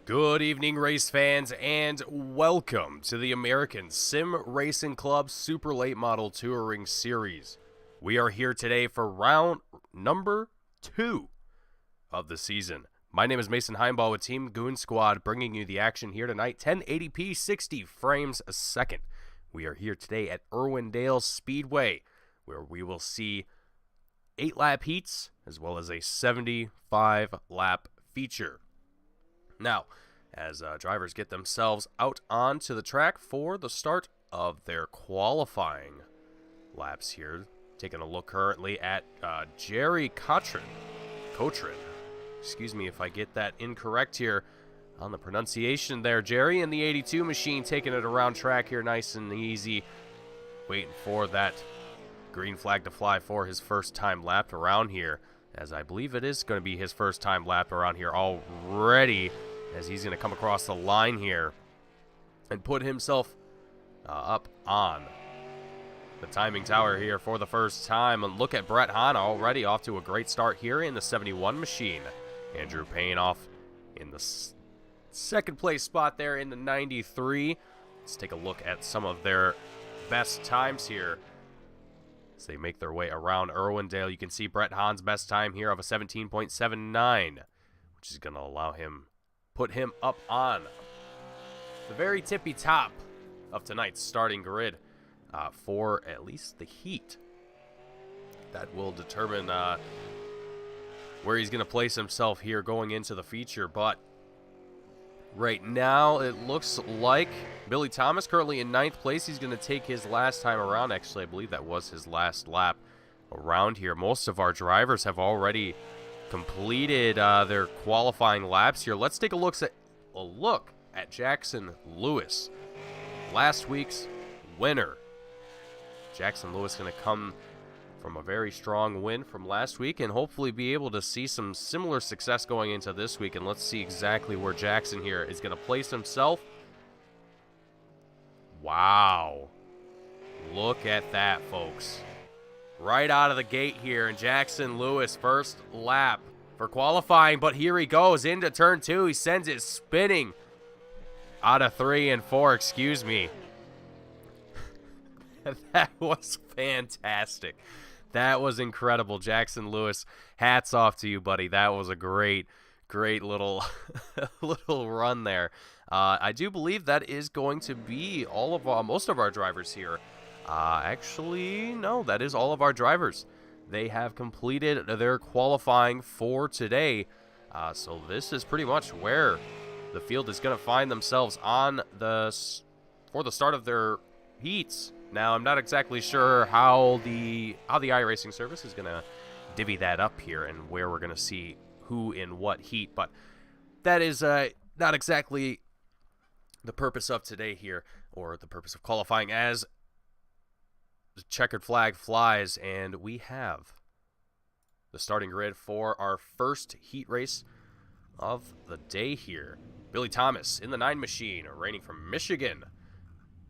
Good evening, race fans, and welcome to the American Sim Racing Club Super Late Model Touring Series. We are here today for round number 2 of the season. My name is Mason Heimbaugh with Team Goon Squad, bringing you the action here tonight, 1080p, 60 frames a second. We are here today at Irwindale Speedway, where we will see 8-lap heats, as well as a 75-lap feature. Now, as drivers get themselves out onto the track for the start of their qualifying laps here, taking a look currently at Jerry Cotrin. Excuse me if I get that incorrect here on the pronunciation there. Jerry in the 82 machine taking it around track here nice and easy, waiting for that green flag to fly for his first time lapped around here, as I believe it is going to be his first time lapped around here already, as he's going to come across the line here and put himself up on the timing tower here for the first time. And look at Brett Hahn already off to a great start here in the 71 machine. Andrew Payne off in the second place spot there in the 93. Let's take a look at some of their best times here as they make their way around Irwindale. You can see Brett Hahn's best time here of a 17.79, which is going to allow him, put him up on the very tippy top of tonight's starting grid for at least the heat. That will determine where he's going to place himself here going into the feature. But right now, it looks like Billy Thomas currently in 9th place. He's going to take his last time around. Actually, I believe that was his last lap around here. Most of our drivers have already completed their qualifying laps here. Let's take a look at Jackson Lewis, last week's winner. Jackson Lewis going to come from a very strong win from last week and hopefully be able to see some similar success going into this week. And let's see exactly where Jackson here is going to place himself. Wow. Look at that, folks. Right out of the gate here, and Jackson Lewis first lap for qualifying, but here he goes into turn 2. He sends it spinning out of 3 and 4, excuse me. That was fantastic. That was incredible. Jackson Lewis, hats off to you, buddy. That was a great little little run there. I do believe that is going to be all of most of our drivers here. Actually, no, that is all of our drivers. They have completed their qualifying for today. So this is pretty much where the field is going to find themselves on for the start of their heats. Now, I'm not exactly sure how the iRacing service is going to divvy that up here and where we're going to see who in what heat, but that is not exactly the purpose of today here, or the purpose of qualifying, as the checkered flag flies, and we have the starting grid for our first heat race of the day here. Billy Thomas in the 9 machine, reigning from Michigan.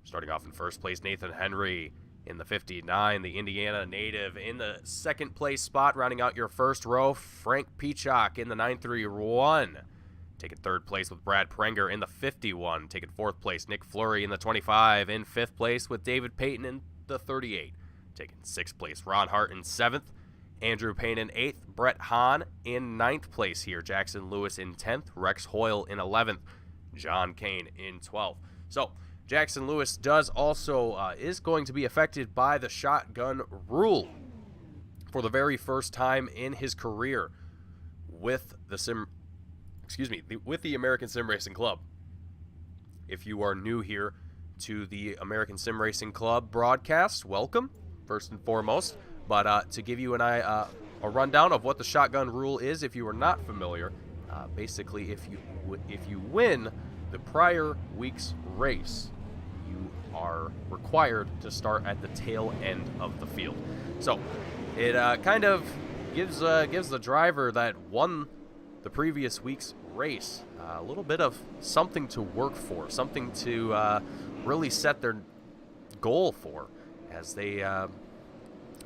Starting off in first place, Nathan Henry in the 59, the Indiana native in the second place spot, rounding out your first row. Frank Peacock in the 931. Taking third place with Brad Prenger in the 51. Taking fourth place, Nick Fleury in the 25. In fifth place with David Payton in the 38. Taking sixth place, Ron Hart in 7th. Andrew Payne in 8th. Brett Hahn in 9th place here. Jackson Lewis in 10th. Rex Hoyle in 11th. John Kane in 12th. So, Jackson Lewis does also is going to be affected by the shotgun rule for the very first time in his career with the with the American Sim Racing Club. If you are new here to the American Sim Racing Club broadcast, welcome first and foremost. But to give you a rundown of what the shotgun rule is, if you are not familiar, basically if you win the prior week's race, you are required to start at the tail end of the field. So it kind of gives the driver that won the previous week's race a little bit of something to work for, something to really set their goal for as they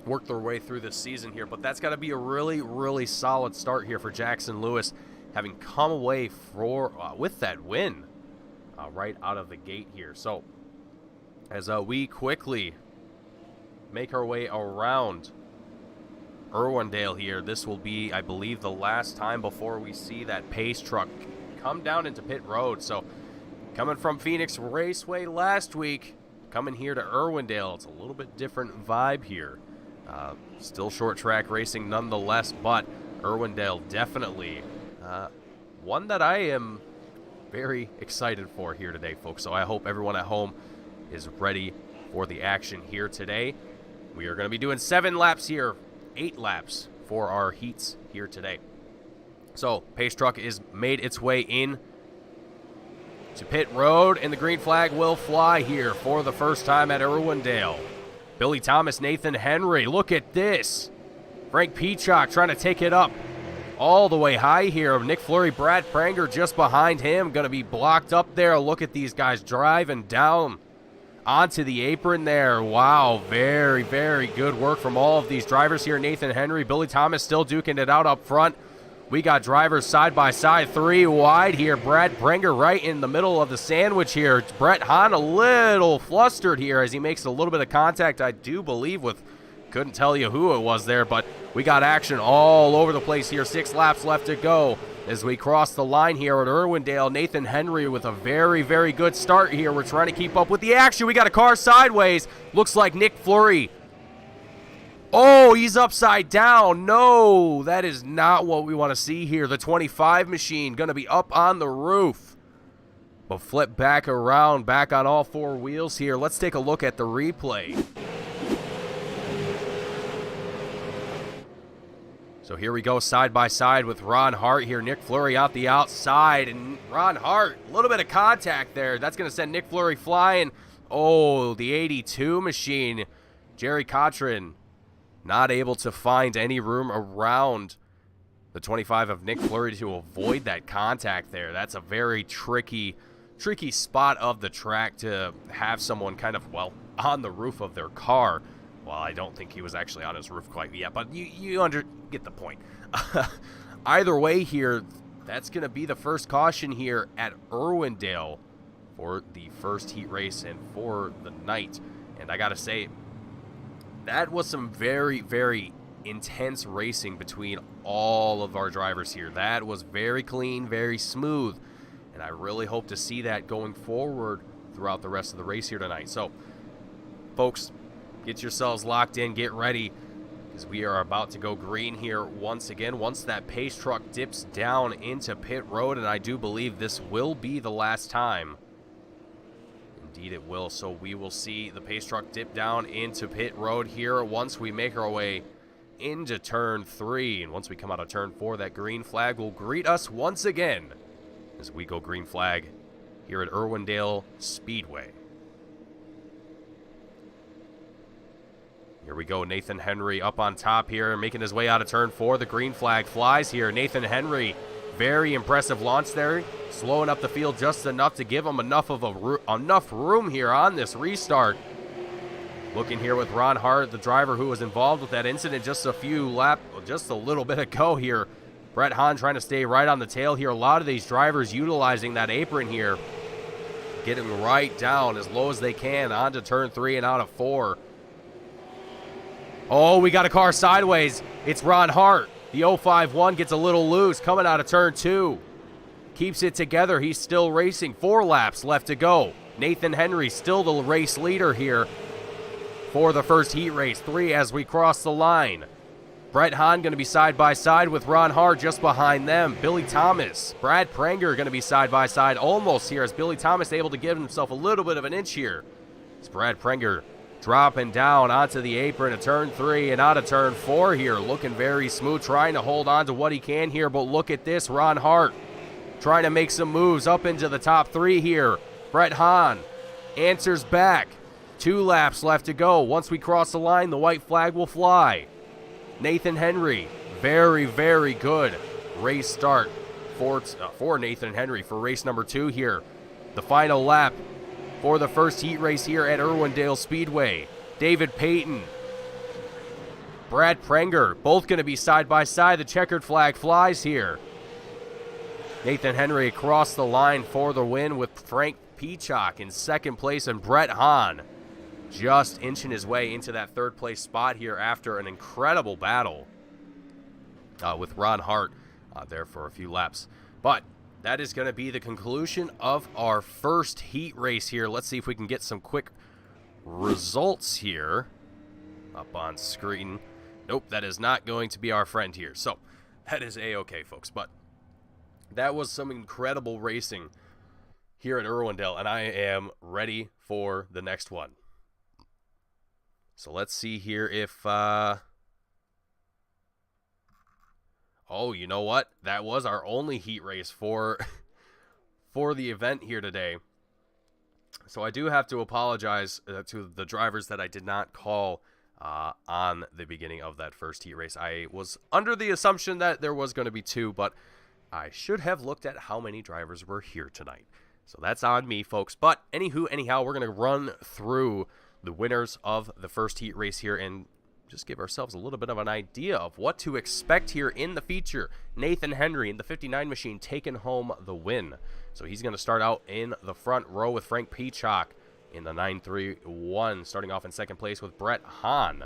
work their way through this season here. But that's got to be a really, really solid start here for Jackson Lewis having come away with that win right out of the gate here. So as we quickly make our way around Irwindale here, this will be, I believe, the last time before we see that pace truck come down into pit road. So coming from Phoenix Raceway last week, coming here to Irwindale, it's a little bit different vibe here. Still short track racing nonetheless, but Irwindale definitely one that I am very excited for here today, folks. So I hope everyone at home is ready for the action here today. We are going to be doing 7 laps here, 8 laps for our heats here today. So pace truck is made its way in to pit road, and the green flag will fly here for the first time at Irwindale. Billy Thomas, Nathan Henry, look at this. Frank Peacock trying to take it up all the way high here. Nick Fleury, Brad Pranger just behind him, going to be blocked up there. Look at these guys driving down onto the apron there. Wow, very, very good work from all of these drivers here. Nathan Henry, Billy Thomas still duking it out up front. We got drivers side by side, 3 wide here. Brad Pranger right in the middle of the sandwich here. Brett Hahn a little flustered here as he makes a little bit of contact, I do believe, with, couldn't tell you who it was there, but we got action all over the place here. 6 laps left to go as we cross the line here at Irwindale. Nathan Henry with a very, very good start here. We're trying to keep up with the action. We got a car sideways. Looks like Nick Fleury. Oh, he's upside down. No, that is not what we want to see here. The 25 machine going to be up on the roof. But flip back around, back on all 4 wheels here. Let's take a look at the replay. So here we go side by side with Ron Hart here. Nick Fleury out the outside, and Ron Hart, a little bit of contact there. That's going to send Nick Fleury flying. Oh, the 82 machine. Jerry Cochran not able to find any room around the 25 of Nick Fleury to avoid that contact there. That's a very tricky spot of the track to have someone kind of, well, on the roof of their car. Well, I don't think he was actually on his roof quite yet, but you get the point. Either way here, that's going to be the first caution here at Irwindale for the first heat race and for the night. And I got to say, that was some very, very intense racing between all of our drivers here. That was very clean, very smooth, and I really hope to see that going forward throughout the rest of the race here tonight. So, folks, get yourselves locked in, get ready, because we are about to go green here once again. Once that pace truck dips down into pit road, and I do believe this will be the last time. Indeed it will. So we will see the pace truck dip down into pit road here once we make our way into turn 3. And once we come out of turn 4, that green flag will greet us once again as we go green flag here at Irwindale Speedway. Here we go. Nathan Henry up on top here, making his way out of turn 4. The green flag flies here. Nathan Henry, very impressive launch there, slowing up the field just enough to give him enough room here on this restart. Looking here with Ron Hart, the driver who was involved with that incident just a little bit ago here. Brett Hahn trying to stay right on the tail here. A lot of these drivers utilizing that apron here, getting right down as low as they can onto turn 3 and out of 4. Oh, we got a car sideways. It's Ron Hart. The 051 gets a little loose coming out of turn 2. Keeps it together. He's still racing. 4 laps left to go. Nathan Henry still the race leader here for the first heat race. 3 as we cross the line. Brett Hahn going to be side by side with Ron Hart just behind them. Billy Thomas, Brad Pranger going to be side by side almost here as Billy Thomas able to give himself a little bit of an inch here. It's Brad Pranger dropping down onto the apron of turn 3 and out of turn 4 here. Looking very smooth, trying to hold on to what he can here. But look at this, Ron Hart trying to make some moves up into the top 3 here. Brett Hahn answers back. 2 laps left to go. Once we cross the line, the white flag will fly. Nathan Henry, very, very good race start for Nathan Henry for race number 2 here. The final lap for the first heat race here at Irwindale Speedway. David Payton, Brad Pranger, both going to be side by side. The checkered flag flies here. Nathan Henry across the line for the win with Frank Peacock in second place, and Brett Hahn just inching his way into that third place spot here after an incredible battle with Ron Hart there for a few laps. But that is going to be the conclusion of our first heat race here. Let's see if we can get some quick results here up on screen. Nope, that is not going to be our friend here. So that is A-okay, folks. But that was some incredible racing here at Irwindale, and I am ready for the next one. So let's see here if... Oh, you know what? That was our only heat race for the event here today. So I do have to apologize to the drivers that I did not call on the beginning of that first heat race. I was under the assumption that there was going to be 2, but I should have looked at how many drivers were here tonight. So that's on me, folks. But anywho, anyhow, we're going to run through the winners of the first heat race here and just give ourselves a little bit of an idea of what to expect here in the feature. Nathan Henry in the 59 machine taking home the win. So he's going to start out in the front row with Frank Peacock in the 931, starting off in second place with Brett Hahn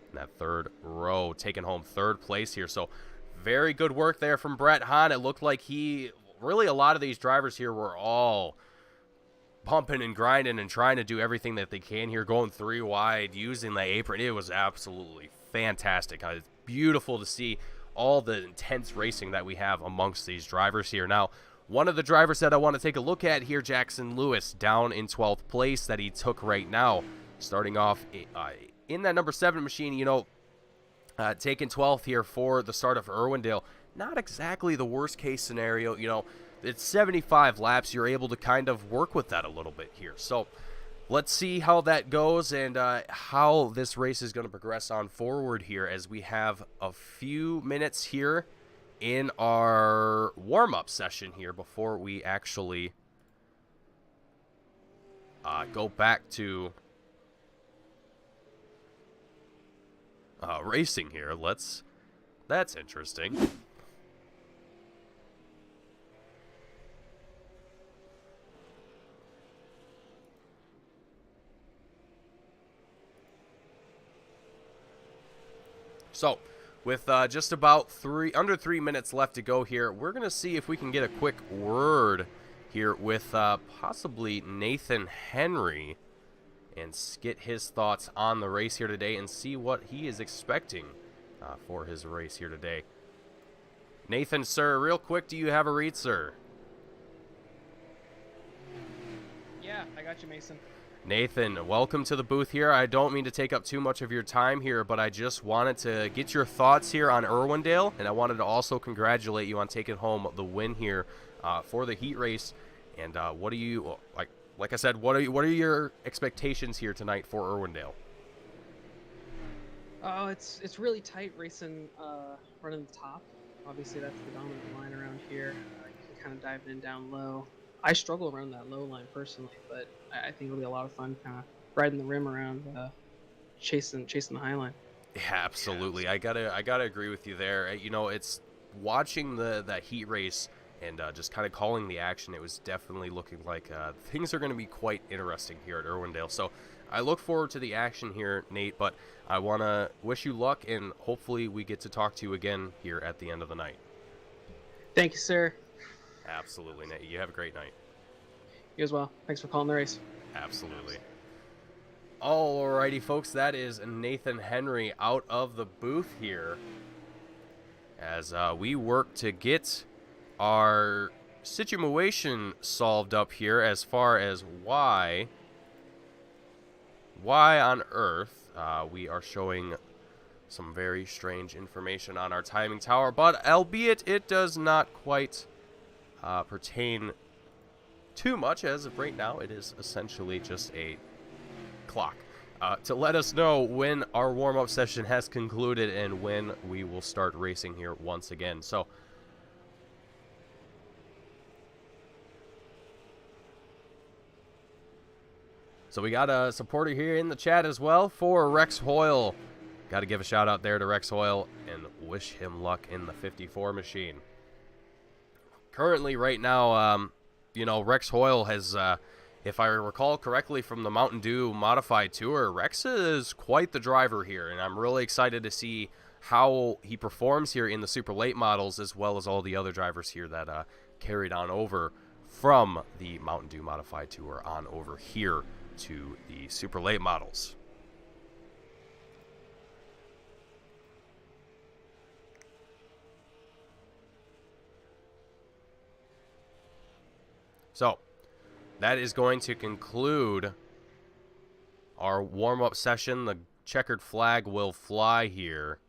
in that third row, taking home third place here. So very good work there from Brett Hahn. It looked like really a lot of these drivers here were all pumping and grinding and trying to do everything that they can here, going 3 wide, using the apron. It was absolutely fantastic. It's beautiful to see all the intense racing that we have amongst these drivers here. Now, one of the drivers that I want to take a look at here, Jackson Lewis, down in 12th place that he took right now, starting off in that number 7 machine, you know, taking 12th here for the start of Irwindale. Not exactly the worst case scenario. You know, it's 75 laps. You're able to kind of work with that a little bit here. So let's see how that goes and how this race is going to progress on forward here as we have a few minutes here in our warm-up session here before we actually go back to racing here. That's interesting. So, with just about under 3 minutes left to go here, we're going to see if we can get a quick word here with possibly Nathan Henry and get his thoughts on the race here today and see what he is expecting for his race here today. Nathan, sir, real quick, do you have a read, sir? Yeah, I got you, Mason. Nathan, welcome to the booth here. I don't mean to take up too much of your time here, but I just wanted to get your thoughts here on Irwindale, and I wanted to also congratulate you on taking home the win here for the heat race. And what do you like I said, what are your expectations here tonight for Irwindale? Oh, it's really tight racing, running the top. Obviously, that's the dominant line around here. You can kind of dive in down low. I struggle around that low line personally, but I think it'll be a lot of fun kind of riding the rim around, chasing the high line. Yeah, absolutely. I gotta agree with you there. You know, it's watching that heat race and just kind of calling the action. It was definitely looking like things are going to be quite interesting here at Irwindale. So I look forward to the action here, Nate. But I want to wish you luck, and hopefully we get to talk to you again here at the end of the night. Thank you, sir. Absolutely, Nate. You have a great night. You as well. Thanks for calling the race. Absolutely. Alrighty, folks. That is Nathan Henry out of the booth here as we work to get our situation solved up here as far as why on earth we are showing some very strange information on our timing tower, but albeit it does not quite pertain too much, as of right now it is essentially just a clock to let us know when our warm-up session has concluded and when we will start racing here once again. So we got a supporter here in the chat as well for Rex Hoyle. Got to give a shout out there to Rex Hoyle and wish him luck in the 54 machine. currently right now, you know, Rex Hoyle has, if I recall correctly from the Mountain Dew Modified Tour, Rex is quite the driver here, and I'm really excited to see how he performs here in the super late models, as well as all the other drivers here that carried on over from the Mountain Dew Modified Tour on over here to the super late models. So, that is going to conclude our warm-up session. The checkered flag will fly here.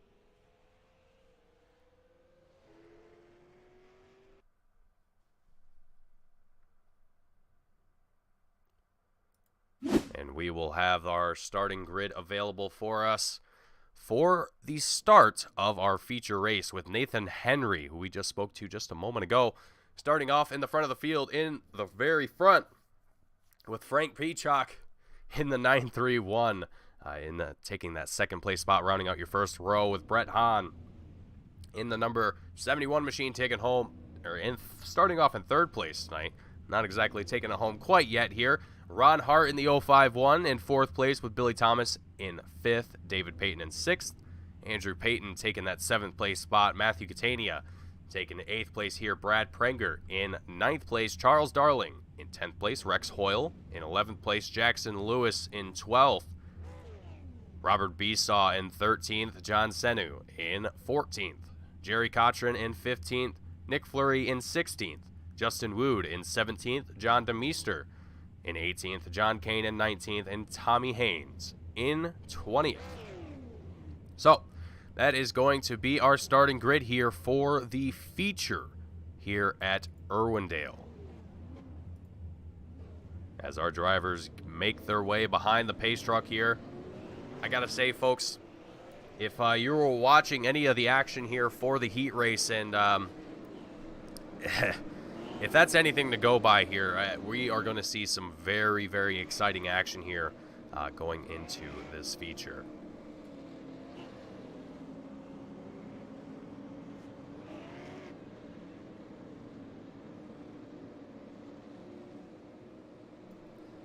And we will have our starting grid available for us for the start of our feature race with Nathan Henry, who we just spoke to just a moment ago, starting off in the front of the field in the very front with Frank Peacock in the 931, taking that second place spot, rounding out your first row with Brett Hahn in the number 71 machine, taking home, or starting off in third place tonight. Not exactly taking it home quite yet here. Ron Hart in the 051 in fourth place with Billy Thomas in fifth, David Payton in sixth, Andrew Payton taking that seventh place spot, Matthew Catania taking the 8th place here, Brad Prenger in 9th place, Charles Darling in 10th place, Rex Hoyle in 11th place, Jackson Lewis in 12th, Robert Besaw in 13th, John Senu in 14th, Jerry Cochran in 15th, Nick Fleury in 16th, Justin Wood in 17th, John DeMeester in 18th, John Kane in 19th, and Tommy Haynes in 20th. So, that is going to be our starting grid here for the feature here at Irwindale. As our drivers make their way behind the pace truck here, I gotta say, folks, if you were watching any of the action here for the heat race, and if that's anything to go by here, we are going to see some very, very exciting action here going into this feature.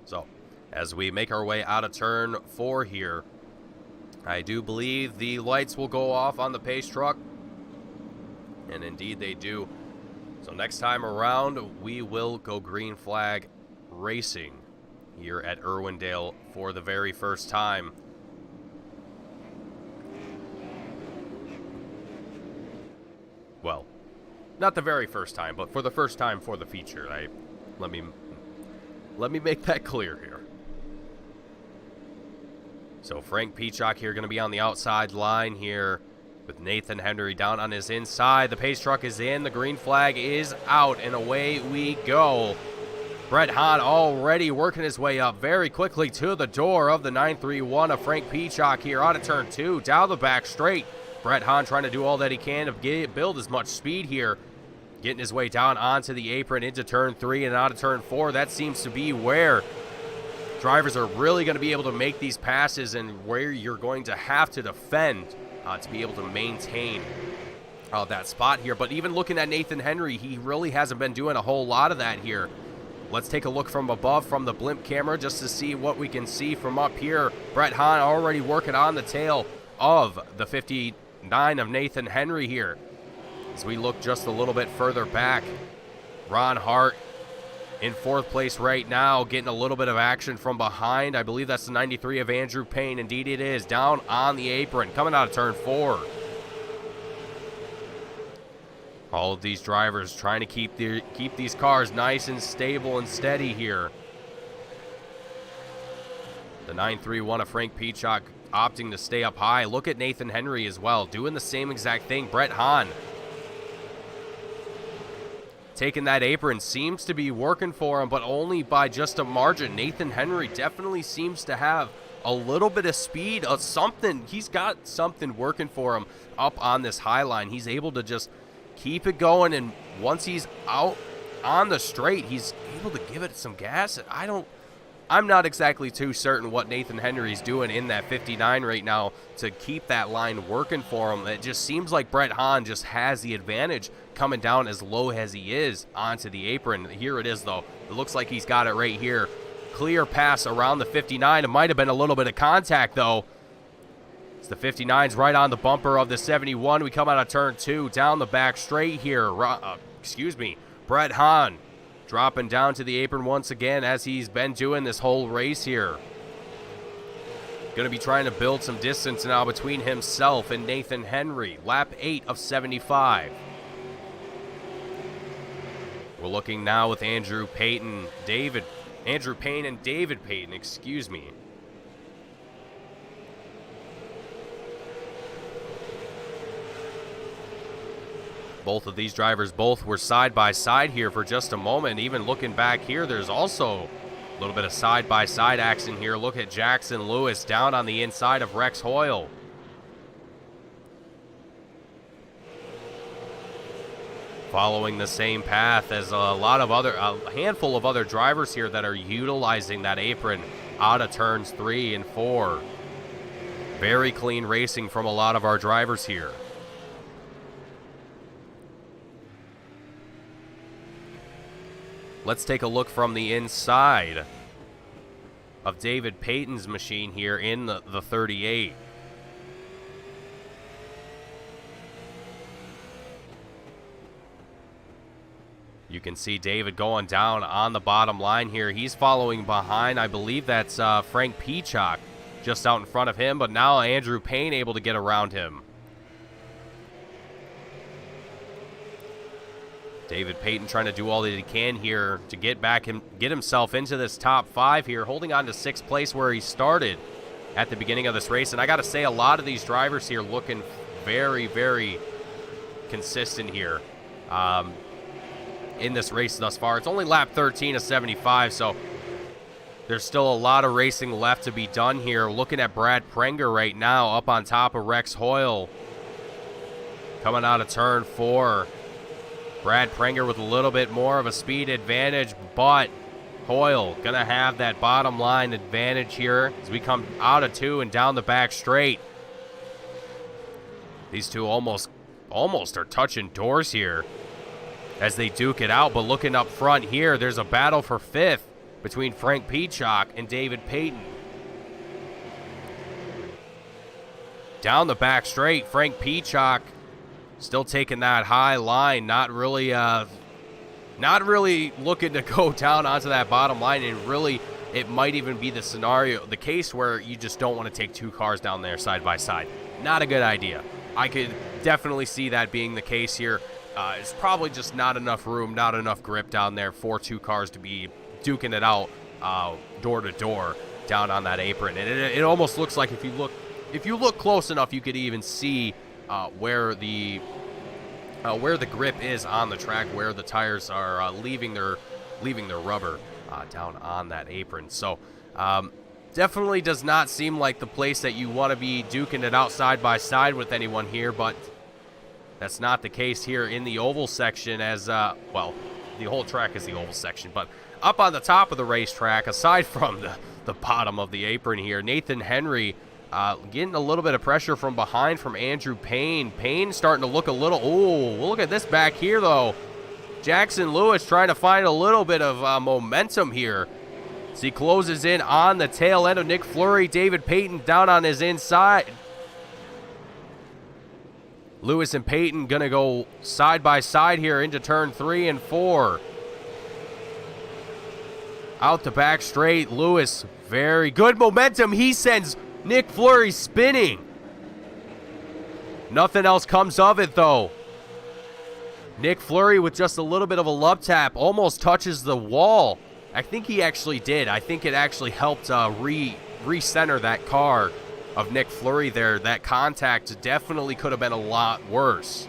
So, as we make our way out of turn 4 here, I do believe the lights will go off on the pace truck, and indeed they do. So next time around, we will go green flag racing here at Irwindale for the very first time. Well, not the very first time, but for the first time for the feature. Let me make that clear here. So Frank Peacock here going to be on the outside line here with Nathan Henry down on his inside. The pace truck is in. The green flag is out, and away we go. Brett Hahn already working his way up very quickly to the door of the 931 of Frank Peacock here out of turn 2, down the back straight. Brett Hahn trying to do all that he can to build as much speed here. Getting his way down onto the apron into turn 3 and out of turn 4. That seems to be where drivers are really going to be able to make these passes, and where you're going to have to defend to be able to maintain that spot here. But even looking at Nathan Henry, he really hasn't been doing a whole lot of that here. Let's take a look from above from the blimp camera just to see what we can see from up here. Brett Hahn already working on the tail of the 59 of Nathan Henry here. As we look just a little bit further back, Ron Hart in 4th place right now, getting a little bit of action from behind. I believe that's the 93 of Andrew Payne. Indeed it is. Down on the apron, coming out of turn 4. All of these drivers trying to keep these cars nice and stable and steady here. The 931 of Frank Peacock opting to stay up high. Look at Nathan Henry as well, doing the same exact thing. Brett Hahn taking that apron, seems to be working for him, but only by just a margin. Nathan Henry definitely seems to have a little bit of speed, something. He's got something working for him up on this high line. He's able to just keep it going, and once he's out on the straight, he's able to give it some gas. I'm I'm not exactly too certain what Nathan Henry's doing in that 59 right now to keep that line working for him. It just seems like Brett Hahn just has the advantage coming down as low as he is onto the apron. Here it is, though. It looks like he's got it right here. Clear pass around the 59. It might have been a little bit of contact, though. It's the 59's right on the bumper of the 71. We come out of turn 2, down the back straight here. Brett Hahn dropping down to the apron once again, as he's been doing this whole race here. Going to be trying to build some distance now between himself and Nathan Henry. Lap 8 of 75. We're looking now with Andrew Payne and David Payton, excuse me. Both of these drivers were side by side here for just a moment. Even looking back here, there's also a little bit of side by side action here. Look at Jackson Lewis down on the inside of Rex Hoyle. Following the same path as a handful of other drivers here that are utilizing that apron out of turns 3 and 4. Very clean racing from a lot of our drivers here. Let's take a look from the inside of David Payton's machine here in the 38. You can see David going down on the bottom line here. He's following behind. I believe that's Frank Peacock just out in front of him, but now Andrew Payne able to get around him. David Payton trying to do all that he can here to get himself into this top 5 here, holding on to 6th place where he started at the beginning of this race. And I got to say, a lot of these drivers here looking very, very consistent here in this race thus far. It's only lap 13 of 75, so there's still a lot of racing left to be done here. Looking at Brad Prenger right now up on top of Rex Hoyle. Coming out of turn 4. Brad Prenger with a little bit more of a speed advantage, but Hoyle going to have that bottom line advantage here as we come out of 2 and down the back straight. These two almost are touching doors here as they duke it out, but looking up front here, there's a battle for 5th between Frank Peacock and David Payton. Down the back straight, Frank Peacock still taking that high line, not really looking to go down onto that bottom line, and really it might even be the case where you just don't want to take 2 cars down there side by side. Not a good idea. I could definitely see that being the case here. It's probably just not enough room, not enough grip down there for 2 cars to be duking it out door to door down on that apron. And it almost looks like if you look close enough, you could even see where the grip is on the track, where the tires are leaving their rubber down on that apron. So definitely does not seem like the place that you want to be duking it out side by side with anyone here, but that's not the case here in the oval section, as well, the whole track is the oval section, but up on the top of the racetrack, aside from the bottom of the apron here, Nathan Henry getting a little bit of pressure from behind from Andrew Payne. Payne starting to look a little... Oh, look at this back here, though. Jackson Lewis trying to find a little bit of momentum here. As he closes in on the tail end of Nick Fleury. David Payton down on his inside. Lewis and Payton going to go side by side here into turn 3 and 4. Out the back straight. Lewis, very good momentum. He sends Nick Fleury spinning. Nothing else comes of it, though. Nick Fleury with just a little bit of a love tap almost touches the wall. I think he actually did. I think it actually helped recenter that car of Nick Fleury there. That contact definitely could have been a lot worse.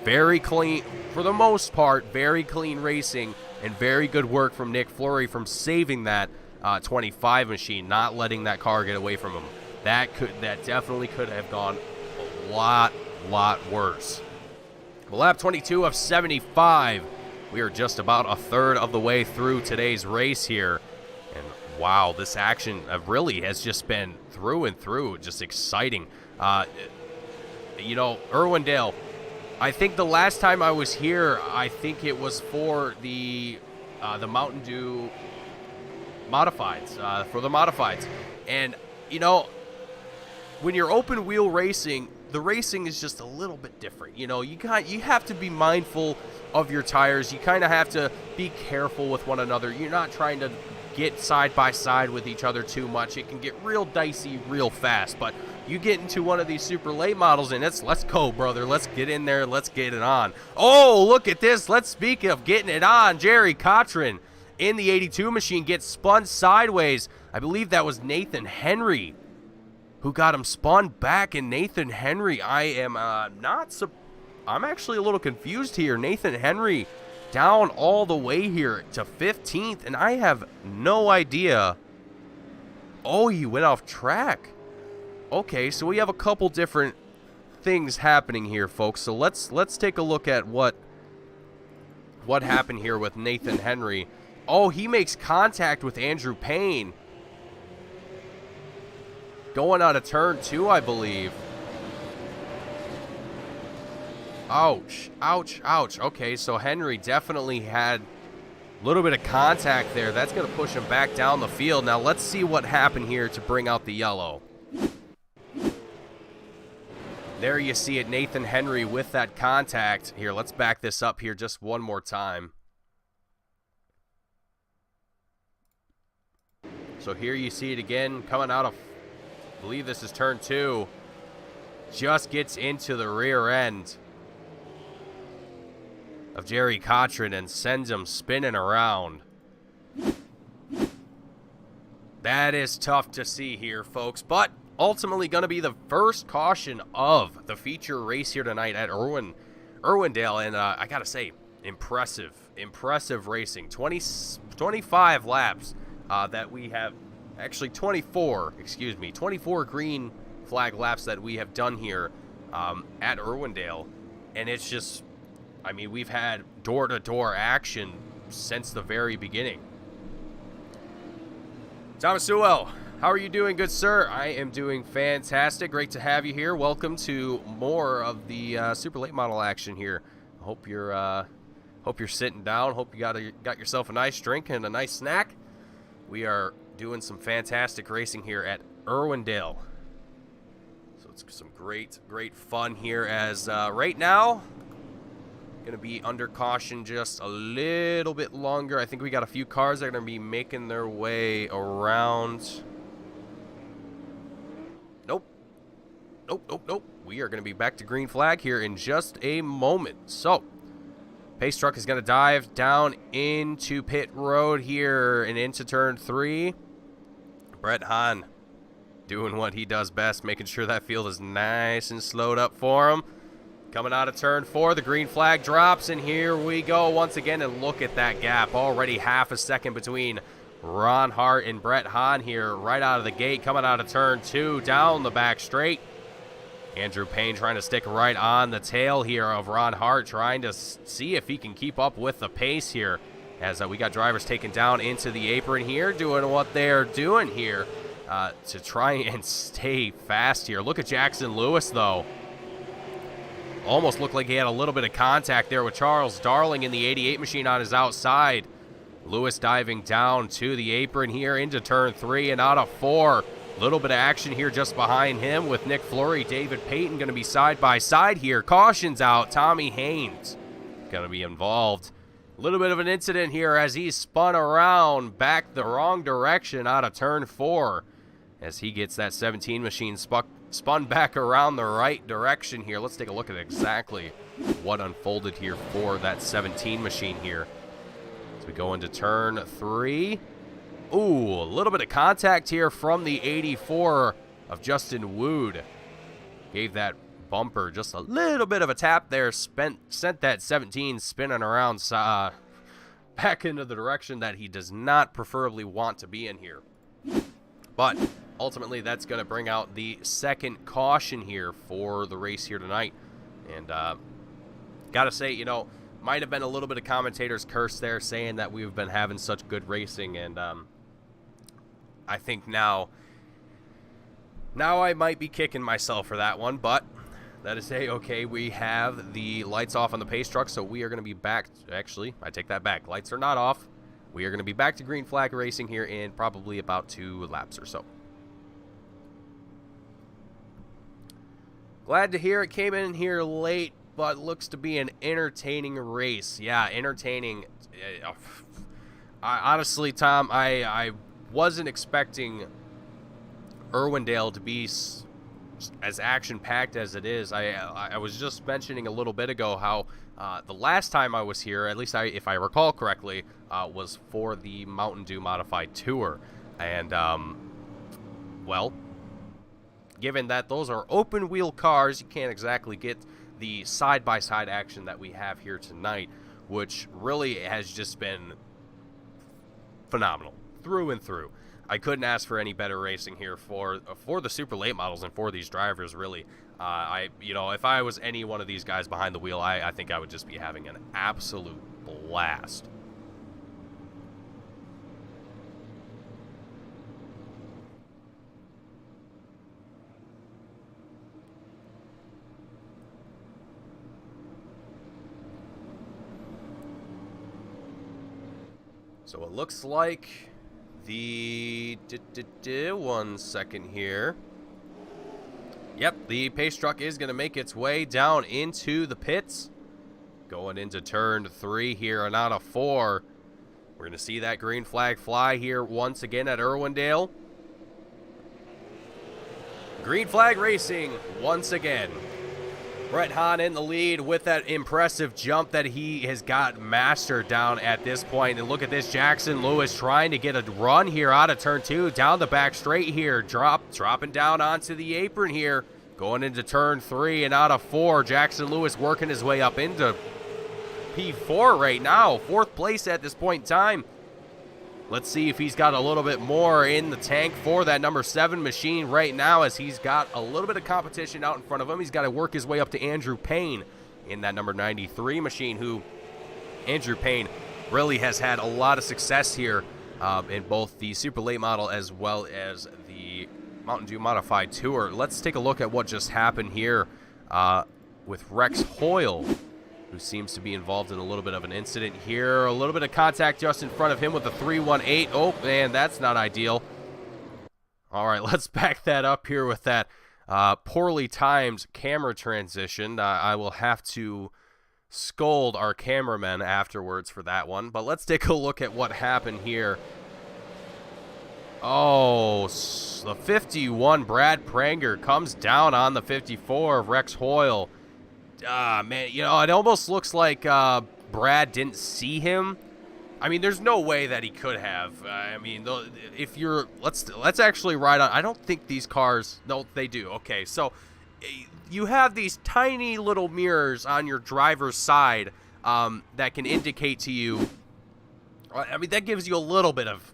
Very clean, for the most part, very clean racing and very good work from Nick Fleury from saving that 25 machine, not letting that car get away from him. That definitely could have gone a lot worse. Well, lap 22 of 75. We are just about a third of the way through today's race here. And Wow, this action really has just been through and through just exciting. You know, Irwindale, I think the last time I was here, I think it was for the Mountain Dew modifieds, for the modifieds. And, you know, when you're open wheel racing, the racing is just a little bit different. You know, you have to be mindful of your tires. You kind of have to be careful with one another. You're not trying to get side by side with each other too much. It can get real dicey real fast. But you get into one of these super late models and let's go, brother. Let's get in there. Let's get it on. Oh, look at this. Let's speak of getting it on. Jerry Cochran in the 82 machine gets spun sideways. I believe that was Nathan Henry who got him spun back. And Nathan Henry, I am I'm actually a little confused here. Nathan Henry down all the way here to 15th, and I have no idea. Oh, he went off track. Okay, so we have a couple different things happening here, folks. So let's take a look at what happened here with Nathan Henry. Oh, he makes contact with Andrew Payne. Going out of turn 2, I believe. Ouch, ouch, ouch. Okay, so Henry definitely had a little bit of contact there. That's going to push him back down the field. Now, let's see what happened here to bring out the yellow. There you see it, Nathan Henry with that contact. Here, let's back this up here just one more time. So here you see it again, coming out of, I believe this is turn 2. Just gets into the rear end of Jerry Cochran and sends him spinning around. That is tough to see here, folks, but ultimately going to be the first caution of the feature race here tonight at Irwindale, and I gotta say, impressive racing. 25 laps that we have, actually 24 green flag laps that we have done here at Irwindale, and it's just, I mean, we've had door-to-door action since the very beginning. Thomas Sewell, how are you doing, good sir? I am doing fantastic. Great to have you here. Welcome to more of the super late model action here. Hope you're sitting down. Hope you got yourself a nice drink and a nice snack. We are doing some fantastic racing here at Irwindale. So it's some great fun here as right now, going to be under caution just a little bit longer. I think we got a few cars that are going to be making their way around. Nope. We are going to be back to green flag here in just a moment. So, pace truck is going to dive down into pit road here and into turn 3. Brett Hahn doing what he does best, making sure that field is nice and slowed up for him. Coming out of turn 4, the green flag drops, and here we go once again, and look at that gap. Already half a second between Ron Hart and Brett Hahn here right out of the gate. Coming out of turn 2, down the back straight. Andrew Payne trying to stick right on the tail here of Ron Hart, trying to see if he can keep up with the pace here. As we got drivers taken down into the apron here, doing what they're doing here to try and stay fast here. Look at Jackson Lewis, though. Almost looked like he had a little bit of contact there with Charles Darling in the 88 machine on his outside. Lewis diving down to the apron here into turn 3 and out of 4. Little bit of action here just behind him with Nick Fleury. David Payton going to be side by side here. Caution's out. Tommy Haynes going to be involved. A little bit of an incident here as he spun around back the wrong direction out of turn 4 as he gets that 17 machine spun back around the right direction here. Let's take a look at exactly what unfolded here for that 17 machine here. As we go into turn 3. Ooh, a little bit of contact here from the 84 of Justin Wood. Gave that bumper just a little bit of a tap there. Sent that 17 spinning around back into the direction that he does not preferably want to be in here. But ultimately, that's going to bring out the second caution here for the race here tonight. And gotta say, you know, might have been a little bit of commentator's curse there saying that we've been having such good racing. And I think now I might be kicking myself for that one, but that is okay. We have the lights off on the pace truck, so we are going to be back. Actually, I take that back. Lights are not off. We are going to be back to green flag racing here in probably about 2 laps or so. Glad to hear it came in here late, but looks to be an entertaining race. Yeah, entertaining. Honestly, Tom, I wasn't expecting Irwindale to be as action-packed as it is. I was just mentioning a little bit ago how the last time I was here, at least if I recall correctly, was for the Mountain Dew Modified Tour. And, well, given that those are open-wheel cars, you can't exactly get the side-by-side action that we have here tonight, which really has just been phenomenal through and through. I couldn't ask for any better racing here for the super late models and for these drivers, really. If I was any one of these guys behind the wheel, I think I would just be having an absolute blast. So it looks like the 1 second here. Yep, the pace truck is going to make its way down into the pits. Going into turn 3 here and out of 4. We're going to see that green flag fly here once again at Irwindale. Green flag racing once again. Brett Hahn in the lead with that impressive jump that he has got mastered down at this point. And look at this, Jackson Lewis trying to get a run here out of turn 2, down the back straight here, dropping down onto the apron here, going into turn 3 and out of 4. Jackson Lewis working his way up into P4 right now, 4th place at this point in time. Let's see if he's got a little bit more in the tank for that number 7 machine right now, as he's got a little bit of competition out in front of him. He's got to work his way up to Andrew Payne in that number 93 machine, who Andrew Payne really has had a lot of success here in both the super late model as well as the Mountain Dew Modified Tour. Let's take a look at what just happened here with Rex Hoyle, who seems to be involved in a little bit of an incident here. A little bit of contact just in front of him with the 318. Oh, man, that's not ideal. All right, let's back that up here with that poorly timed camera transition. I will have to scold our cameraman afterwards for that one. But let's take a look at what happened here. Oh, the 51, Brad Pranger, comes down on the 54 of Rex Hoyle. Man, it almost looks like Brad didn't see him. I mean, there's no way that he could have. If you're, let's actually ride on. I don't think these cars. No, they do. Okay, so you have these tiny little mirrors on your driver's side that can indicate to you. I mean, that gives you a little bit of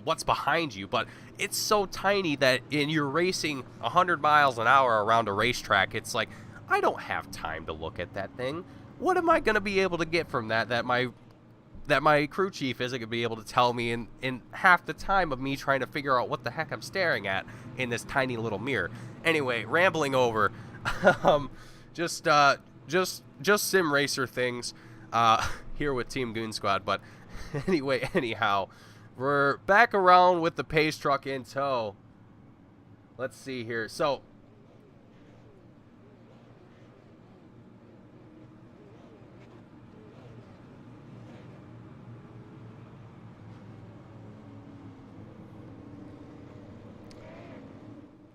what's behind you, but it's so tiny that you're racing 100 miles an hour around a racetrack. It's like, I don't have time to look at that thing. What am I going to be able to get from that my crew chief isn't going to be able to tell me in half the time of me trying to figure out what the heck I'm staring at in this tiny little mirror? Anyway, rambling over. Just sim racer things here with Team Goon Squad. But anyhow, we're back around with the pace truck in tow. Let's see here. So,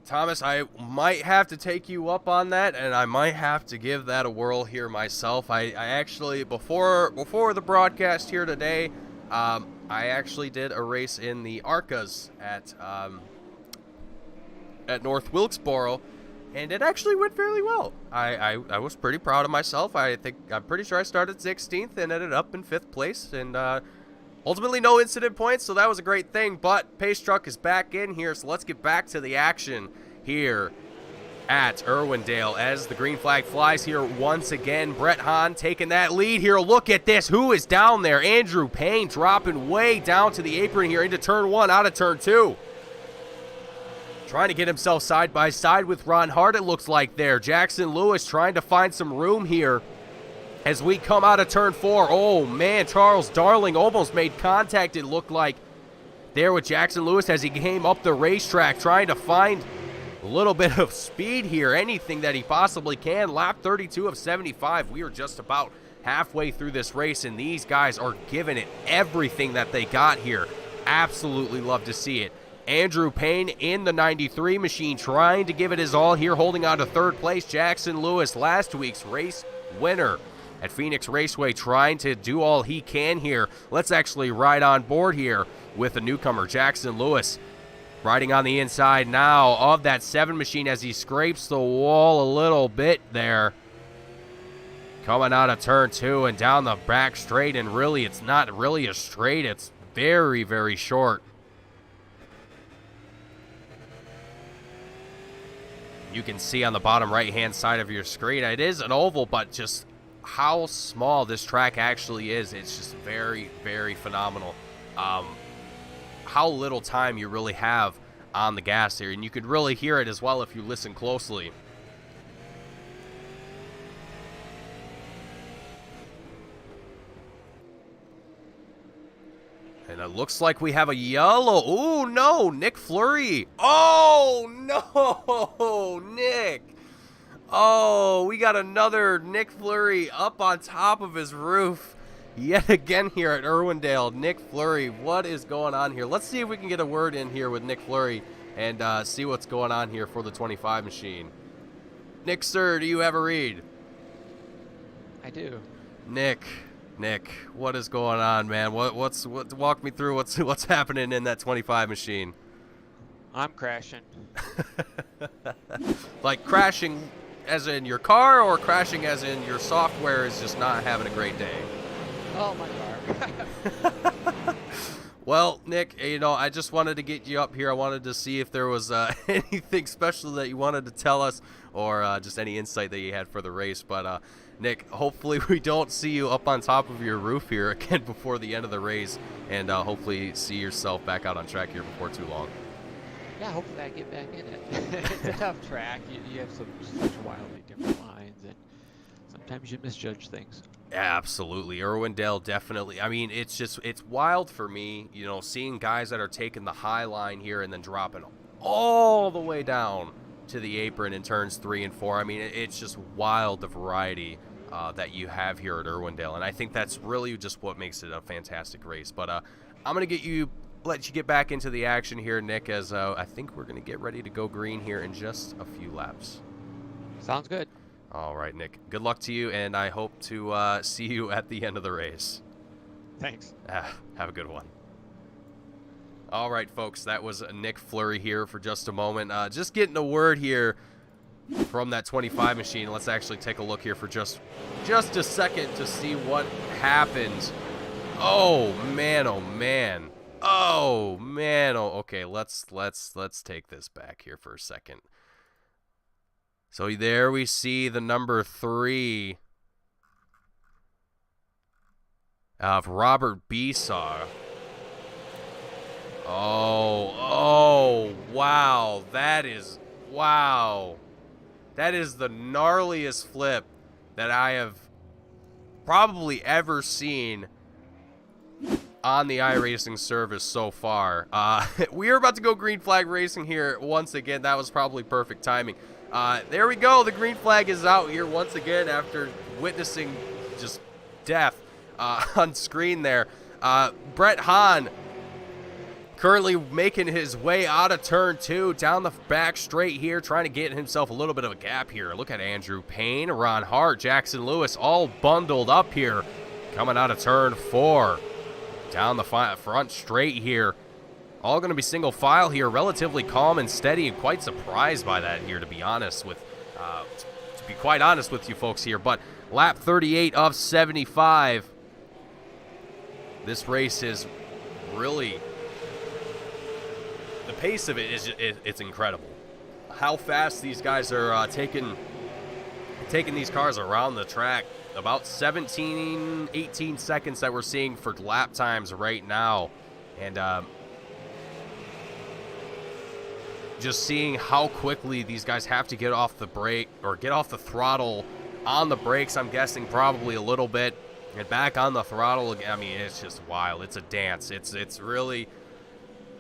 Thomas, I might have to take you up on that, and I might have to give that a whirl here myself. I actually, before the broadcast here today, I actually did a race in the ARCAs at North Wilkesboro, and it actually went fairly well. I was pretty proud of myself. I'm pretty sure I started 16th and ended up in 5th place, and ultimately no incident points, so that was a great thing. But pace truck is back in here, so let's get back to the action here at Irwindale as the green flag flies here once again. Brett Hahn taking that lead here. Look at this. Who is down there? Andrew Payne dropping way down to the apron here into turn 1, out of turn 2. Trying to get himself side by side with Ron Hart, it looks like there. Jackson Lewis trying to find some room here as we come out of turn 4. Oh, man, Charles Darling almost made contact, it looked like, there with Jackson Lewis as he came up the racetrack, trying to find a little bit of speed here, anything that he possibly can. Lap 32 of 75. We are just about halfway through this race, and these guys are giving it everything that they got here. Absolutely love to see it. Andrew Payne in the 93 machine trying to give it his all here, holding on to third place. Jackson Lewis, last week's race winner at Phoenix Raceway, trying to do all he can here. Let's actually ride on board here with the newcomer, Jackson Lewis, riding on the inside now of that 7 machine as he scrapes the wall a little bit there. Coming out of turn 2 and down the back straight, and really it's not really a straight, it's very, very short. You can see on the bottom right-hand side of your screen, it is an oval, but just how small this track actually is, it's just very, very phenomenal. How little time you really have on the gas here, and you could really hear it as well if you listen closely. And it looks like we have a yellow. Oh, no, Nick Fleury. Oh, no, Nick. Oh, we got another Nick Fleury up on top of his roof yet again here at Irwindale. Nick Fleury, what is going on here? Let's see if we can get a word in here with Nick Fleury and see what's going on here for the 25 machine. Nick, sir, do you have a read? I do. Nick, what is going on, man? What walk me through what's happening in that 25 machine? I'm crashing. Like crashing as in your car, or crashing as in your software is just not having a great day? Oh, my car. Well, Nick, you know, I just wanted to get you up here. I wanted to see if there was anything special that you wanted to tell us, or just any insight that you had for the race. But Nick, hopefully we don't see you up on top of your roof here again before the end of the race, and hopefully see yourself back out on track here before too long. Yeah, hopefully I get back in it. It's a tough track. You have such wildly different lines, and sometimes you misjudge things. Absolutely. Irwindale, definitely. I mean, it's wild for me, you know, seeing guys that are taking the high line here and then dropping all the way down to the apron in turns 3 and 4. I mean, it's just wild, the variety that you have here at Irwindale, and I think that's really just what makes it a fantastic race. But I'm going to let you get back into the action here, Nick, as I think we're going to get ready to go green here in just a few laps. Sounds good. All right, Nick. Good luck to you, and I hope to see you at the end of the race. Thanks. Have a good one. All right, folks. That was Nick Fleury here for just a moment. Just getting a word here from that 25 machine. Let's actually take a look here for just a second to see what happened. Oh man! Oh man! Oh man! Oh, okay. Let's take this back here for a second. So there we see the number 3 of Robert Besaw. Oh, wow. That is the gnarliest flip that I have probably ever seen on the iRacing service so far. We are about to go green flag racing here once again. That was probably perfect timing. There we go. The green flag is out here once again after witnessing just death on screen there. Brett Hahn currently making his way out of turn 2 down the back straight here, trying to get himself a little bit of a gap here. Look at Andrew Payne, Ron Hart, Jackson Lewis all bundled up here coming out of turn 4 down the front straight here. All going to be single file here, relatively calm and steady, and quite surprised by that here, to be honest with, you folks here. But lap 38 of 75. This race is really, the pace of it is it's incredible. how fast these guys are taking these cars around the track. About 17, 18 seconds that we're seeing for lap times right now. And just seeing how quickly these guys have to get off the brake or get off the throttle on the brakes, I'm guessing probably a little bit, and back on the throttle again. I mean, it's just wild. It's a dance. It's really,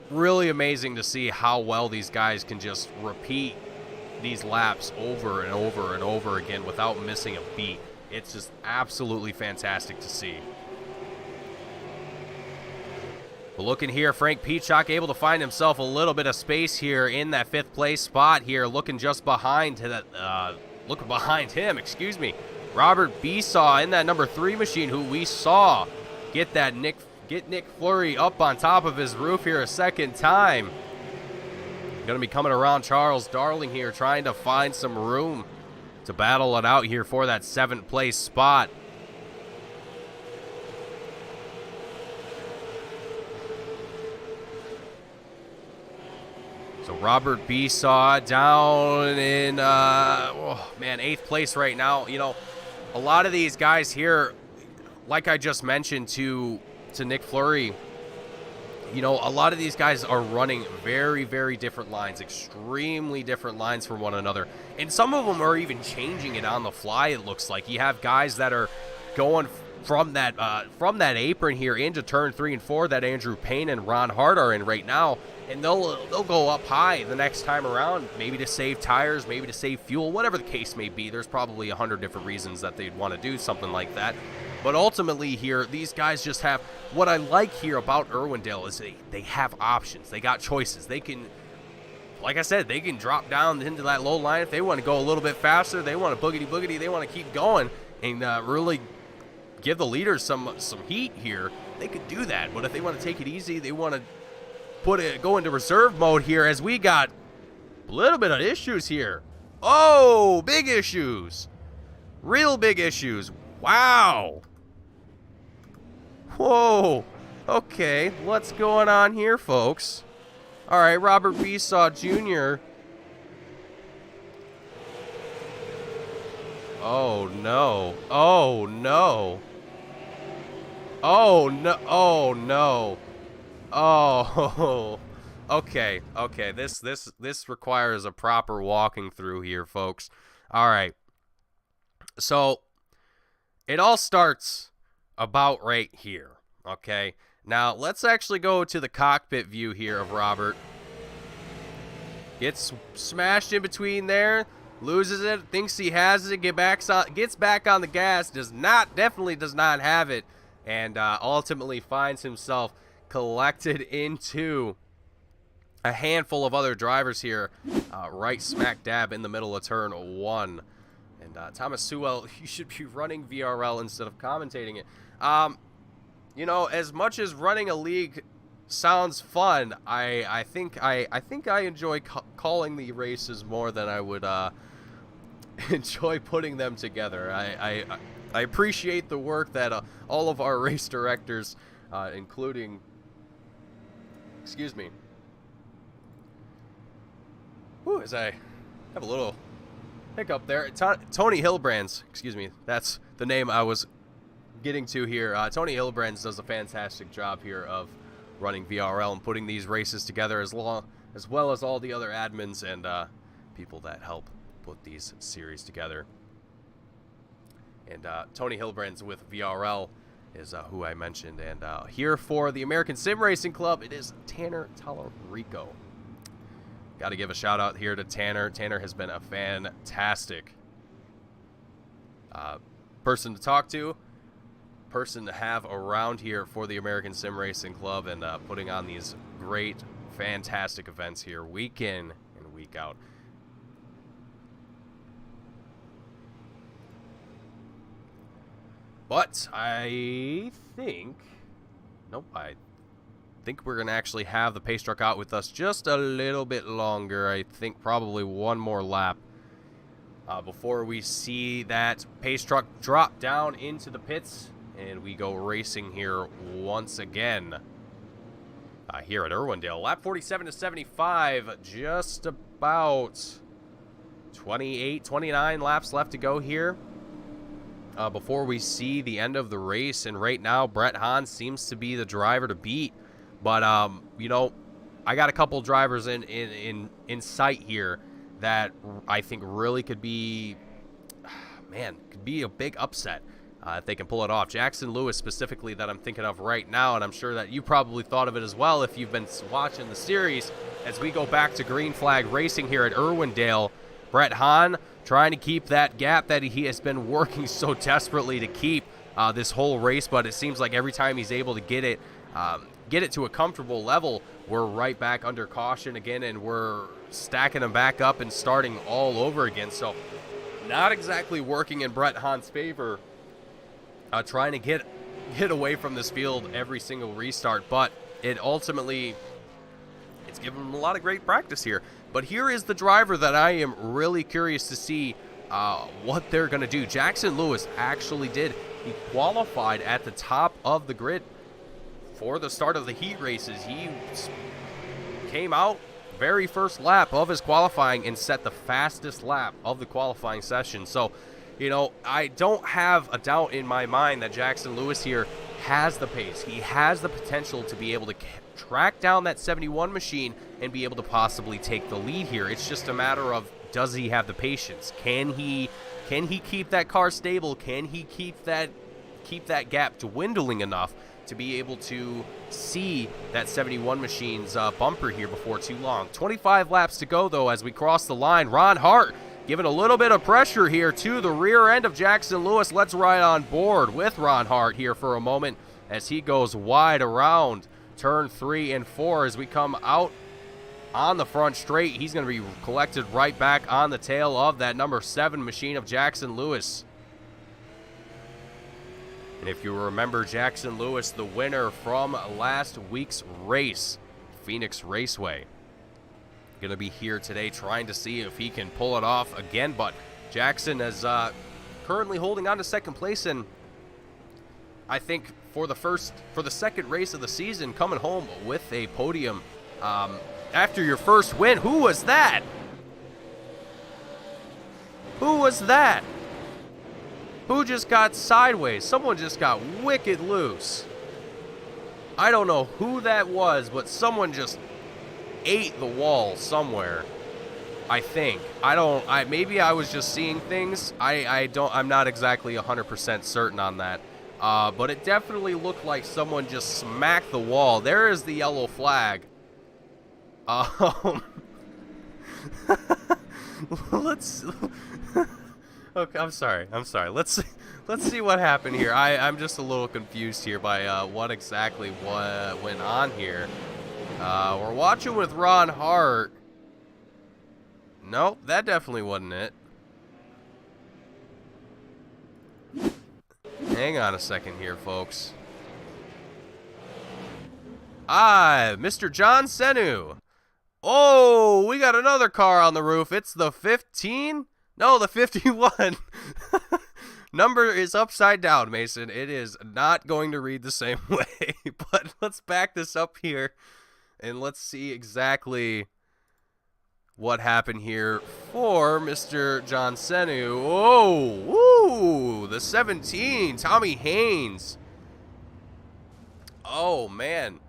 really amazing to see how well these guys can just repeat these laps over and over and over again without missing a beat. It's just absolutely fantastic to see. But looking here, Frank Peacock able to find himself a little bit of space here in that 5th place spot here, looking just behind to that, looking behind him, excuse me. Robert Besaw in that number 3 machine, who we saw get Nick Fleury up on top of his roof here a second time. Going to be coming around Charles Darling here, trying to find some room to battle it out here for that 7th place spot. So Robert Besaw down in, 8th place right now. You know, a lot of these guys here, like I just mentioned to Nick Fleury, you know, a lot of these guys are running very, very different lines, extremely different lines from one another. And some of them are even changing it on the fly, it looks like. You have guys that are going from that apron here into turn 3 and 4 that Andrew Payne and Ron Hart are in right now. And they'll go up high the next time around, maybe to save tires, maybe to save fuel, whatever the case may be. There's probably 100 different reasons that they'd want to do something like that. But ultimately here, these guys just have, what I like here about Irwindale is they have options. They got choices. They can, like I said, they can drop down into that low line. If they want to go a little bit faster, they want to boogity, they want to keep going and really give the leaders some heat here, they could do that. But if they want to take it easy, they want to go into reserve mode here, as we got a little bit of issues here. Oh, big issues. Real big issues. Wow. Whoa. Okay, what's going on here, folks? All right, Robert Besaw Jr. Oh, no. Oh, no. Oh, no. Oh, no. Oh, okay. This requires a proper walking through here, folks. All right. So it all starts about right here. Okay. Now let's actually go to the cockpit view here of Robert. Gets smashed in between there, loses it, thinks he has it, gets back on the gas, definitely does not have it, and ultimately finds himself collected into a handful of other drivers here, right smack dab in the middle of turn 1. And Thomas Sewell, you should be running VRL instead of commentating it. You know, as much as running a league sounds fun, I think I enjoy calling the races more than I would enjoy putting them together. I appreciate the work that all of our race directors, including, excuse me, as I have a little hiccup there. Tony Hillbrands, excuse me, that's the name I was getting to here. Tony Hillbrands does a fantastic job here of running VRL and putting these races together, as well as all the other admins and people that help put these series together. And Tony Hillbrands with VRL is who I mentioned. And here for the American Sim Racing Club, it is Tanner Tallarico. Got to give a shout out here to Tanner. Tanner has been a fantastic person to talk to, person to have around here for the American Sim Racing Club, and putting on these great, fantastic events here week in and week out. But I think we're going to actually have the pace truck out with us just a little bit longer. I think probably one more lap before we see that pace truck drop down into the pits and we go racing here once again. Here at Irwindale, lap 47 to 75, just about 28, 29 laps left to go here before we see the end of the race. And right now, Brett Hahn seems to be the driver to beat. But, you know, I got a couple drivers in sight here that I think really could be, man, could be a big upset if they can pull it off. Jackson Lewis specifically that I'm thinking of right now, and I'm sure that you probably thought of it as well if you've been watching the series. As we go back to green flag racing here at Irwindale, Brett Hahn trying to keep that gap that he has been working so desperately to keep this whole race, but it seems like every time he's able to get it to a comfortable level, we're right back under caution again, and we're stacking them back up and starting all over again. So not exactly working in Brett Hahn's favor, trying to get away from this field every single restart, but it ultimately, it's given him a lot of great practice here. But here is the driver that I am really curious to see what they're going to do. Jackson Lewis actually did. He qualified at the top of the grid for the start of the heat races. He came out very first lap of his qualifying and set the fastest lap of the qualifying session. So, you know, I don't have a doubt in my mind that Jackson Lewis here has the pace. He has the potential to be able to track down that 71 machine and be able to possibly take the lead here. It's just a matter of, does he have the patience? Can he keep that car stable? Can he keep that gap dwindling enough to be able to see that 71 machine's bumper here before too long? 25 laps to go, though, as we cross the line. Ron Hart giving a little bit of pressure here to the rear end of Jackson Lewis. Let's ride on board with Ron Hart here for a moment as he goes wide around turn 3 and 4 as we come out on the front straight. He's going to be collected right back on the tail of that number 7 machine of Jackson Lewis. And if you remember Jackson Lewis, the winner from last week's race, Phoenix Raceway, going to be here today trying to see if he can pull it off again. But Jackson is currently holding on to second place, and I think for the second race of the season, coming home with a podium after your first win. Who was that? Who was that? Who just got sideways? Someone just got wicked loose. I don't know who that was, but someone just ate the wall somewhere. I think. Maybe I was just seeing things. I'm not exactly 100% certain on that. But it definitely looked like someone just smacked the wall. There is the yellow flag. Let's okay, I'm sorry. Let's see what happened here. I'm just a little confused here by what exactly went on here. We're watching with Ron Hart. Nope, that definitely wasn't it. Hang on a second here, folks. Mr. John Senu. Oh, we got another car on the roof. It's the 15? No, the 51. Number is upside down, Mason. It is not going to read the same way. But let's back this up here and let's see exactly what happened here for Mr. John Senu. Oh, woo, the 17, Tommy Haynes. Oh, man.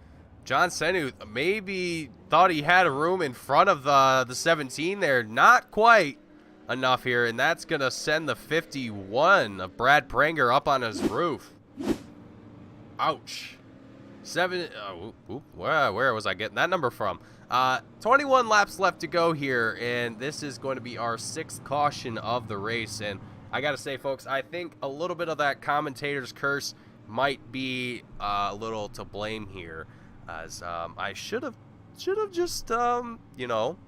John Senu maybe thought he had a room in front of the 17 there. Not quite enough here, and that's going to send the 51 of Brad Pranger up on his roof. Ouch. Where was I getting that number from? 21 laps left to go here, and this is going to be our 6th caution of the race. And I got to say, folks, I think a little bit of that commentator's curse might be a little to blame here, as I should have just, you know,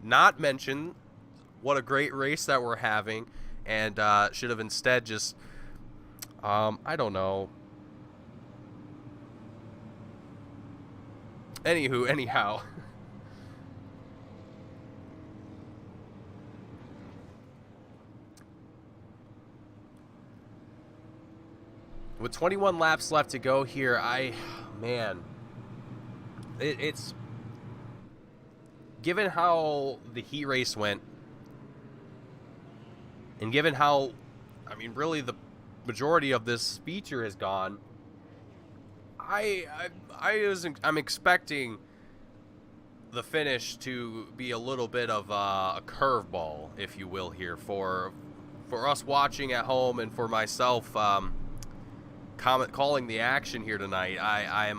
not mentioned what a great race that we're having, and should have instead just, I don't know. Anyhow. With 21 laps left to go here, it's given how the heat race went, And given how, I mean, really the majority of this feature has gone, I'm expecting the finish to be a little bit of a curveball, if you will, here for us watching at home, and for myself calling the action here tonight. I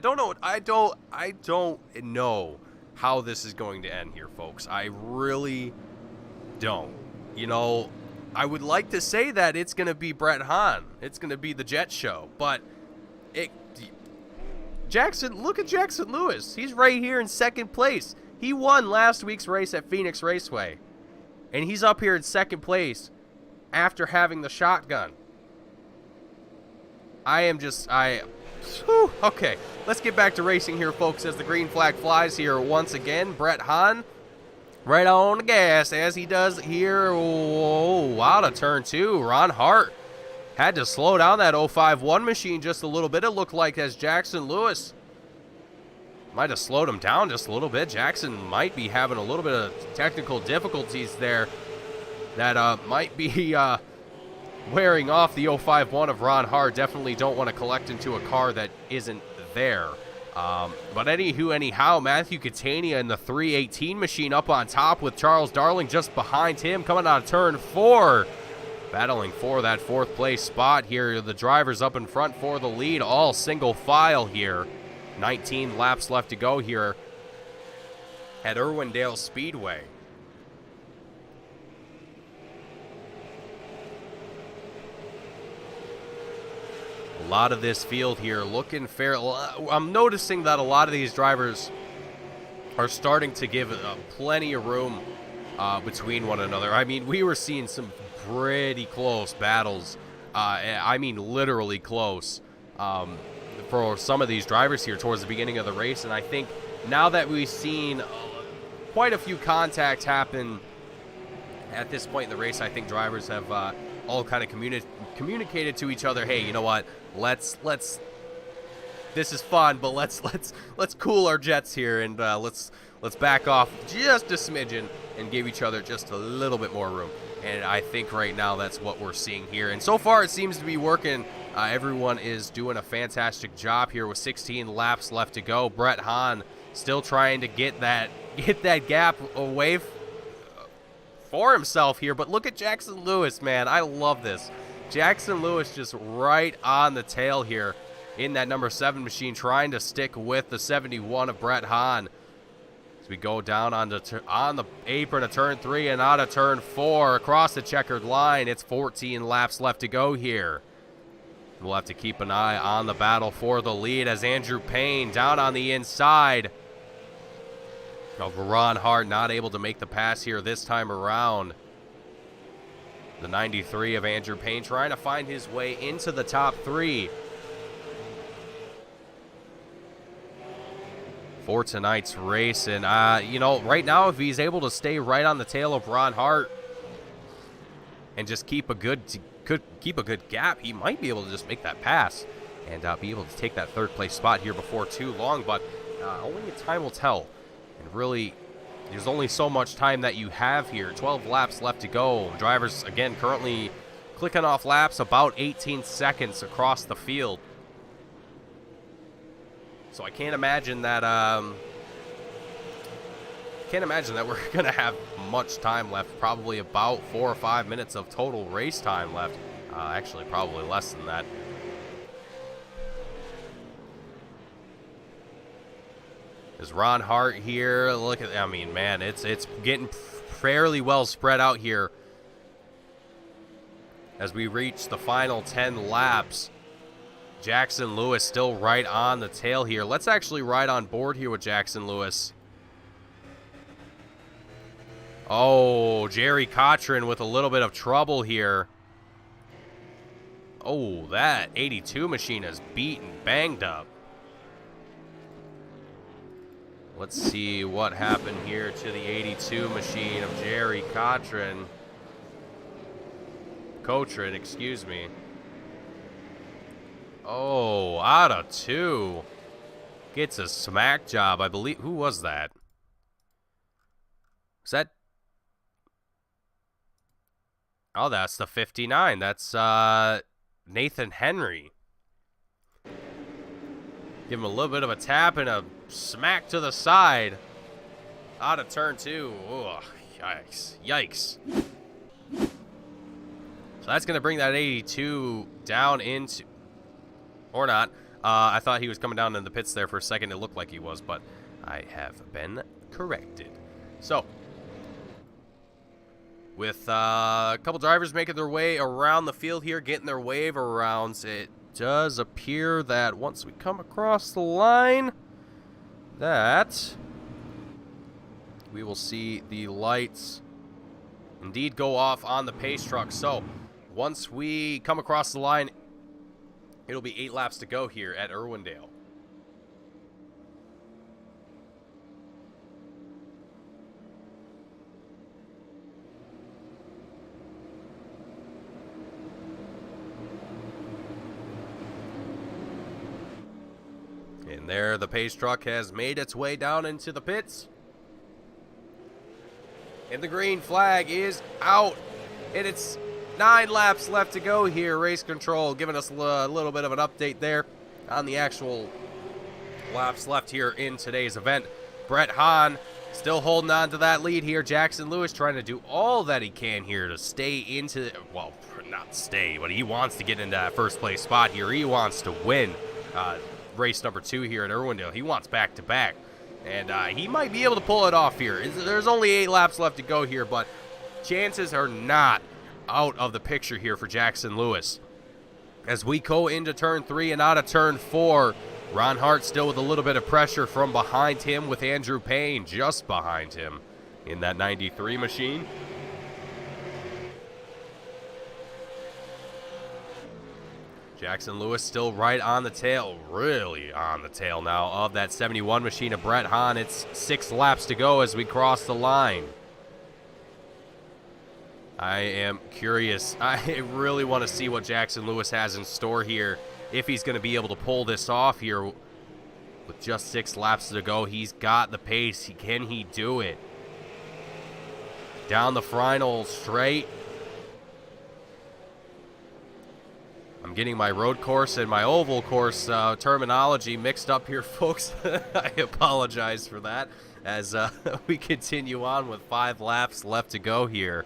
don't know. I don't know how this is going to end here, folks. I really don't. You know, I would like to say that it's going to be Brett Hahn. It's going to be the Jet Show, but look at Jackson Lewis. He's right here in second place. He won last week's race at Phoenix Raceway, and he's up here in second place after having the shotgun. Okay, let's get back to racing here, folks, as the green flag flies here once again. Brett Hahn right on the gas, as he does here. Whoa, out of turn 2. Ron Hart had to slow down that 051 machine just a little bit, it looked like, as Jackson Lewis might have slowed him down just a little bit. Jackson might be having a little bit of technical difficulties there that might be wearing off the 051 of Ron Hart. Definitely don't want to collect into a car that isn't there. But anyhow, Matthew Catania in the 318 machine up on top, with Charles Darling just behind him, coming out of turn 4. Battling for that 4th place spot here. The drivers up in front for the lead, all single file here. 19 laps left to go here at Irwindale Speedway. A lot of this field here looking fair. I'm noticing that a lot of these drivers are starting to give plenty of room between one another. I mean, we were seeing some pretty close battles. I mean, literally close for some of these drivers here towards the beginning of the race. And I think now that we've seen quite a few contacts happen at this point in the race, I think drivers have all kind of communicated to each other, hey, you know what? Let's this is fun, but let's cool our jets here, and let's back off just a smidgen and give each other just a little bit more room. And I think right now that's what we're seeing here. And so far it seems to be working. Everyone is doing a fantastic job here with 16 laps left to go. Brett Hahn still trying to get that gap away for himself here. But look at Jackson Lewis, man. I love this. Jackson Lewis just right on the tail here in that number 7 machine, trying to stick with the 71 of Brett Hahn. As we go down on the apron of turn 3 and out of turn 4 across the checkered line. It's 14 laps left to go here. We'll have to keep an eye on the battle for the lead as Andrew Payne down on the inside of Ron Hart, not able to make the pass here this time around. The 93 of Andrew Payne trying to find his way into the top 3 for tonight's race. And, you know, right now, if he's able to stay right on the tail of Ron Hart and just keep a good gap, he might be able to just make that pass and be able to take that 3rd place spot here before too long. But only time will tell. And really, there's only so much time that you have here. 12 laps left to go. Drivers, again, currently clicking off laps about 18 seconds across the field. So I can't imagine that we're going to have much time left. Probably about 4 or 5 minutes of total race time left. Actually, probably less than that. Is Ron Hart here? Look at, I mean, man, it's getting fairly well spread out here as we reach the final 10 laps. Jackson Lewis still right on the tail here. Let's actually ride on board here with Jackson Lewis. Oh, Jerry Cochran with a little bit of trouble here. Oh, that 82 machine is beat and banged up. Let's see what happened here to the 82 machine of Jerry Cochran. Excuse me. Oh, out of 2. Gets a smack job, I believe. Who was that? Was that Oh, that's the 59. That's Nathan Henry. Give him a little bit of a tap and a smack to the side. Out of turn 2. Ugh, yikes. Yikes. So that's going to bring that 82 down into... Or not. I thought he was coming down in the pits there for a second. It looked like he was, but I have been corrected. So, with a couple drivers making their way around the field here, getting their wave arounds, it does appear that once we come across the line, that we will see the lights indeed go off on the pace truck. So, once we come across the line, it'll be 8 laps to go here at Irwindale. And there, the pace truck has made its way down into the pits. And the green flag is out. And it's 9 laps left to go here. Race Control giving us a little bit of an update there on the actual laps left here in today's event. Brett Hahn still holding on to that lead here. Jackson Lewis trying to do all that he can here to stay into, well, not stay, but he wants to get into that first place spot here. He wants to win race number 2 here at Irwindale. He wants back-to-back. And he might be able to pull it off here. There's only 8 laps left to go here, but chances are not out of the picture here for Jackson Lewis. As we go into turn 3 and out of turn 4, Ron Hart still with a little bit of pressure from behind him, with Andrew Payne just behind him in that 93 machine. Jackson Lewis still right on the tail, really on the tail now of that 71 machine of Brett Hahn. It's 6 laps to go as we cross the line. I am curious. I really want to see what Jackson Lewis has in store here, if he's going to be able to pull this off here with just 6 laps to go. He's got the pace. Can he do it? Down the final straight. I'm getting my road course and my oval course terminology mixed up here, folks. I apologize for that as we continue on with 5 laps left to go here.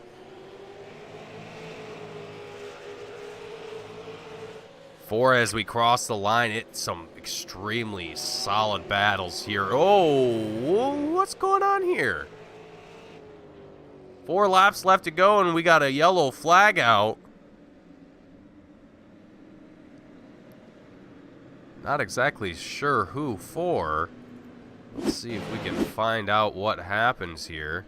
As we cross the line, it's some extremely solid battles here. Oh, what's going on here? 4 laps left to go, and we got a yellow flag out. Not exactly sure who for. Let's see if we can find out what happens here.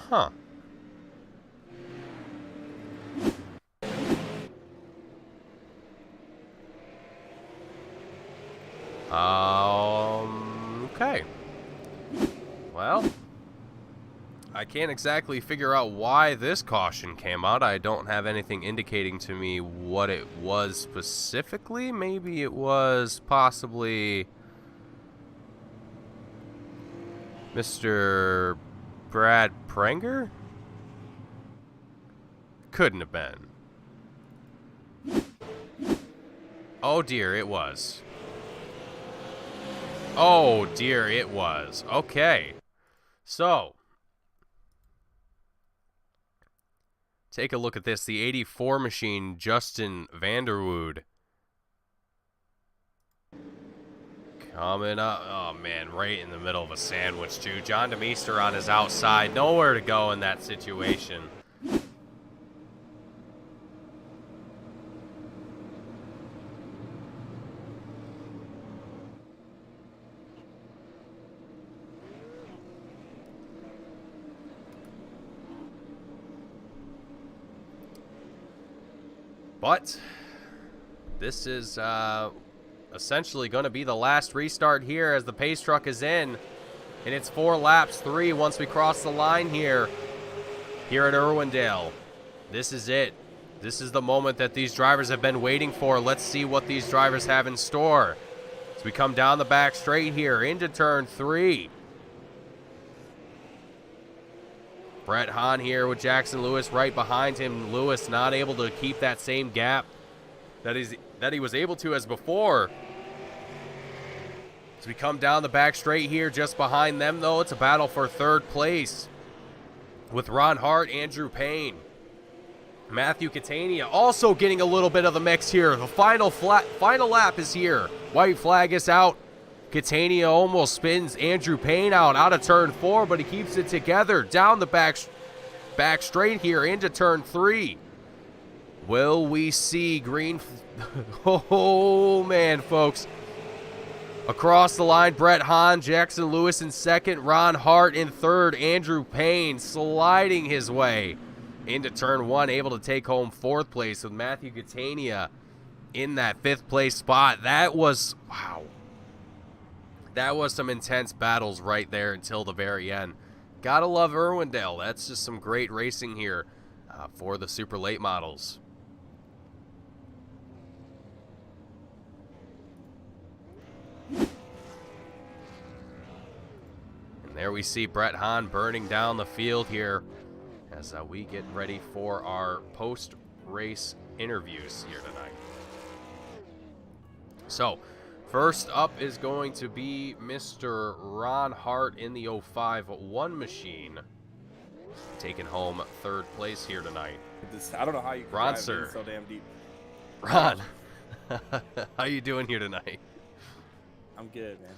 Huh. Okay. Well, I can't exactly figure out why this caution came out. I don't have anything indicating to me what it was specifically. Maybe it was possibly Mr. Brad Pranger? Couldn't have been. Oh dear, it was. Oh dear, it was. Okay. So, take a look at this. The 84 machine, Justin Vanderwood. Coming up. Oh, man, right in the middle of a sandwich, too. John DeMeester on his outside. Nowhere to go in that situation. But this is essentially going to be the last restart here as the pace truck is in. And it's 4 laps, 3 once we cross the line here at Irwindale. This is it. This is the moment that these drivers have been waiting for. Let's see what these drivers have in store. As we come down the back straight here into turn 3. Brett Hahn here with Jackson Lewis right behind him. Lewis not able to keep that same gap that he was able to as before. As we come down the back straight here, just behind them, though, it's a battle for 3rd place with Ron Hart, Andrew Payne. Matthew Catania also getting a little bit of the mix here. The final lap is here. White flag is out. Catania almost spins Andrew Payne out of turn 4, but he keeps it together down the back straight here into turn 3. Will we see green? Oh, man, folks. Across the line, Brett Hahn, Jackson Lewis in 2nd, Ron Hart in 3rd, Andrew Payne sliding his way into turn 1, able to take home 4th place with Matthew Catania in that 5th place spot. That was, wow. That was some intense battles right there until the very end. Gotta love Irwindale. That's just some great racing here for the super late models. And there we see Brett Hahn burning down the field here as we get ready for our post-race interviews here tonight. So, first up is going to be Mr. Ron Hart in the 05-1 machine, taking home 3rd place here tonight. I don't know how you can Ron, dive sir. in so damn deep. Ron, how you doing here tonight? I'm good, man.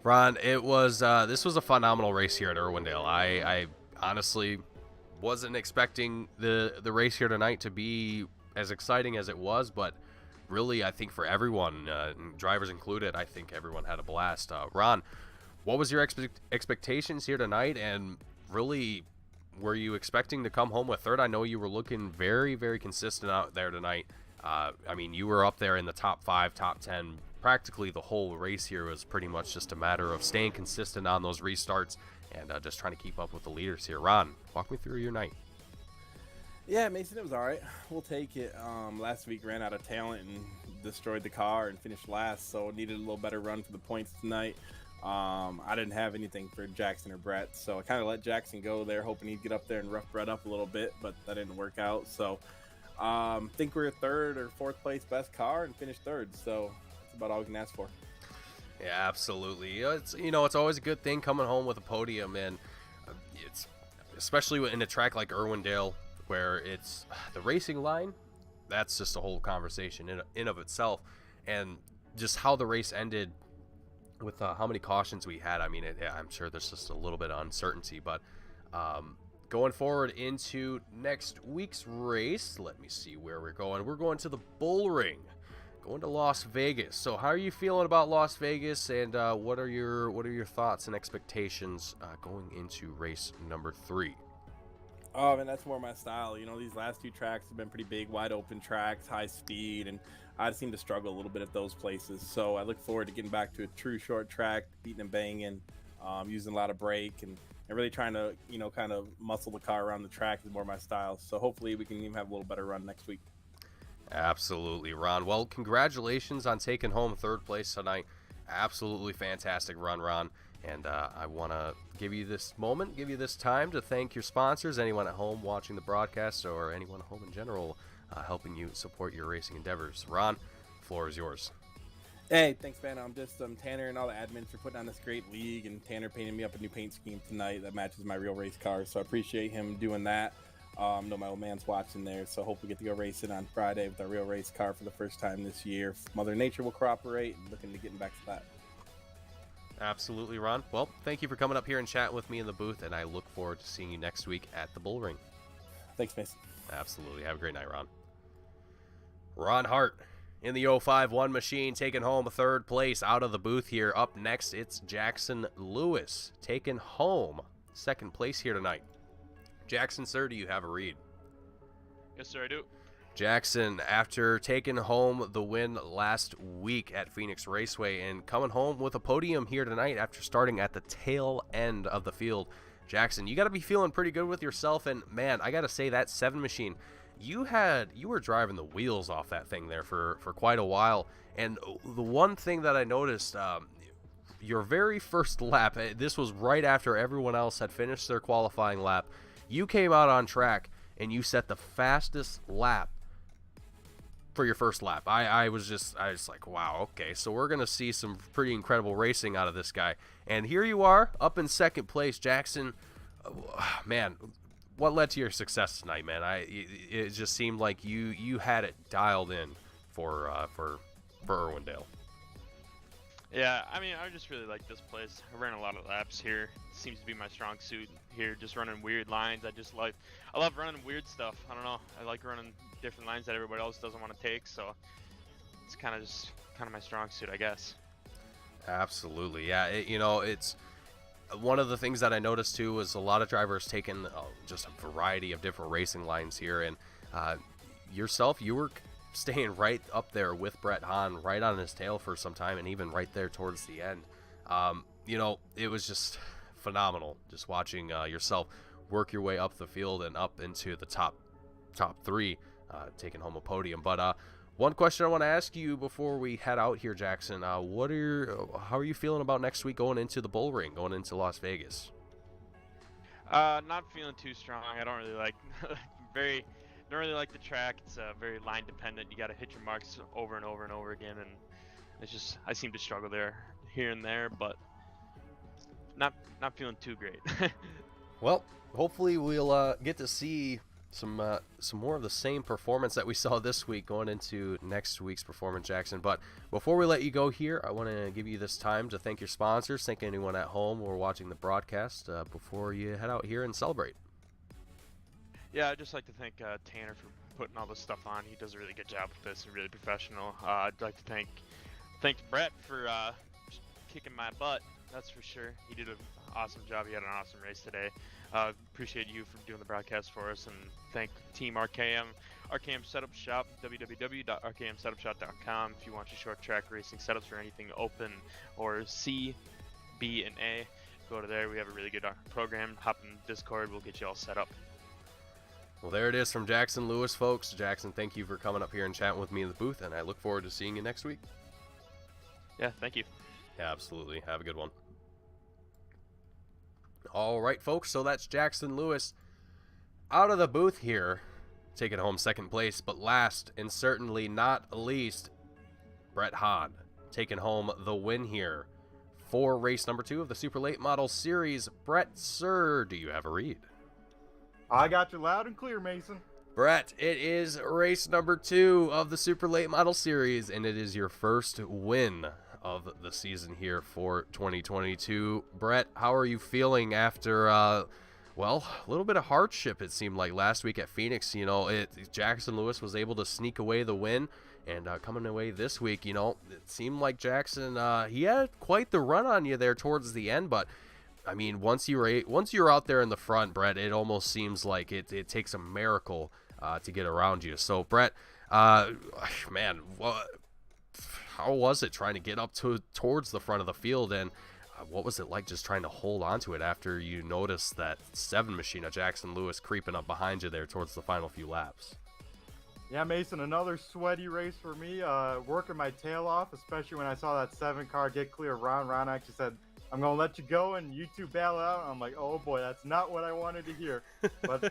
Ron, it was this was a phenomenal race here at Irwindale. I honestly wasn't expecting the race here tonight to be as exciting as it was, but really, I think for everyone, drivers included, I think everyone had a blast. Ron, what was your expectations here tonight, and really, were you expecting to come home with 3rd? I know you were looking very, very consistent out there tonight. I mean, you were up there in the top 5, top 10. Practically the whole race here was pretty much just a matter of staying consistent on those restarts and just trying to keep up with the leaders here. Ron, walk me through your night. Yeah, Mason, it was all right. We'll take it. Last week ran out of talent and destroyed the car and finished last, so needed a little better run for the points tonight. I didn't have anything for Jackson or Brett, so I kind of let Jackson go there, hoping he'd get up there and rough Brett up a little bit, but that didn't work out. So think we're 3rd or 4th place best car and finished 3rd, so that's about all we can ask for. Yeah, absolutely. It's always a good thing coming home with a podium, and it's especially in a track like Irwindale, where it's the racing line. That's just a whole conversation in of itself, and just how the race ended with how many cautions we had. I mean, I'm sure there's just a little bit of uncertainty, but going forward into next week's race, let me see where we're going. We're going to the Bull Ring. Going to Las Vegas. So how are you feeling about Las Vegas, and what are your thoughts and expectations going into race number 3? Oh, man, that's more my style. You know, these last 2 tracks have been pretty big, wide open tracks, high speed, and I seem to struggle a little bit at those places. So I look forward to getting back to a true short track, beating and banging, using a lot of brake, and really trying to, kind of muscle the car around the track is more my style. So hopefully we can even have a little better run next week. Absolutely, Ron. Well, congratulations on taking home 3rd place tonight. Absolutely fantastic run, Ron. And I want to give you this moment, give you this time to thank your sponsors, anyone at home watching the broadcast, or anyone at home in general helping you support your racing endeavors. Ron, the floor is yours. Hey, thanks, man. I'm just Tanner and all the admins for putting on this great league, and Tanner painted me up a new paint scheme tonight that matches my real race car, so I appreciate him doing that. I know my old man's watching there, so hope we get to go racing on Friday with our real race car for the first time this year. Mother Nature will cooperate, and looking to getting back to that. Absolutely, Ron. Well, thank you for coming up here and chatting with me in the booth, and I look forward to seeing you next week at the Bull Ring. Thanks, Mason. Absolutely. Have a great night, Ron. Ron Hart in the 05-1 machine, taking home 3rd place out of the booth here. Up next, it's Jackson Lewis taking home 2nd place here tonight. Jackson, sir, do you have a read? Yes, sir, I do. Jackson, after taking home the win last week at Phoenix Raceway and coming home with a podium here tonight after starting at the tail end of the field, Jackson, you got to be feeling pretty good with yourself. And, man, I got to say that 7 machine, you were driving the wheels off that thing there for quite a while. And the one thing that I noticed, your very first lap, this was right after everyone else had finished their qualifying lap, you came out on track and you set the fastest lap for your first lap. I was just like, wow, okay, so we're gonna see some pretty incredible racing out of this guy. And here you are, up in second place, Jackson. Man, what led to your success tonight, man? It just seemed like you had it dialed in for Irwindale. Yeah, I mean, I just really like this place. I ran a lot of laps here. It seems to be my strong suit here, just running weird lines. I love running weird stuff. I don't know. I like running different lines that everybody else doesn't want to take, so it's kind of my strong suit, I guess. Absolutely, yeah. It's one of the things that I noticed too was a lot of drivers taking just a variety of different racing lines here, and yourself, you were staying right up there with Brett Hahn, right on his tail for some time, and even right there towards the end. It was just phenomenal just watching yourself work your way up the field and up into the top three, taking home a podium. But one question I want to ask you before we head out here, Jackson, how are you feeling about next week going into the bull ring, going into Las Vegas? Not feeling too strong. I don't really like don't really like the track. It's very line dependent. You got to hit your marks over and over and over again, and it's just I seem to struggle there here and there, but not feeling too great. Well, hopefully we'll get to see some more of the same performance that we saw this week going into next week's performance, Jackson. But before we let you go here, I want to give you this time to thank your sponsors, thank anyone at home or watching the broadcast before you head out here and celebrate. Yeah, I'd just like to thank Tanner for putting all this stuff on. He does a really good job with this and really professional. I'd like to thank Brett for kicking my butt. That's for sure. He did an awesome job. He had an awesome race today. Appreciate you for doing the broadcast for us, and thank Team RKM Setup Shop, www.rkmsetupshop.com. If you want your short track racing setups for anything open or C, B, and A, go to there. We have a really good program. Hop in Discord. We'll get you all set up. Well, there it is from Jackson Lewis, folks. Jackson, thank you for coming up here and chatting with me in the booth, and I look forward to seeing you next week. Yeah, thank you. Yeah, absolutely. Have a good one. All right, folks, so that's Jackson Lewis out of the booth here, taking home second place. But last and certainly not least, Brett Hahn taking home the win here for race number 2 of the Super Late Model Series. Brett, sir, do you have a read? I got you loud and clear, Mason. Brett, it is race number 2 of the Super Late Model Series, and it is your first win of the season here for 2022. Brett, how are you feeling after, well, a little bit of hardship it seemed like last week at Phoenix? Jackson Lewis was able to sneak away the win, and coming away this week, it seemed like Jackson, he had quite the run on you there towards the end, but I mean, once you're out there in the front, Brett, it almost seems like it takes a miracle to get around you. So, Brett, man, how was it trying to get up towards the front of the field, and what was it like just trying to hold on to it after you noticed that 7 machine of Jackson Lewis creeping up behind you there towards the final few laps? Yeah, Mason, another sweaty race for me, working my tail off, especially when I saw that 7 car get clear. Ron actually said, I'm going to let you go and you two battle out. I'm like, oh boy, that's not what I wanted to hear. But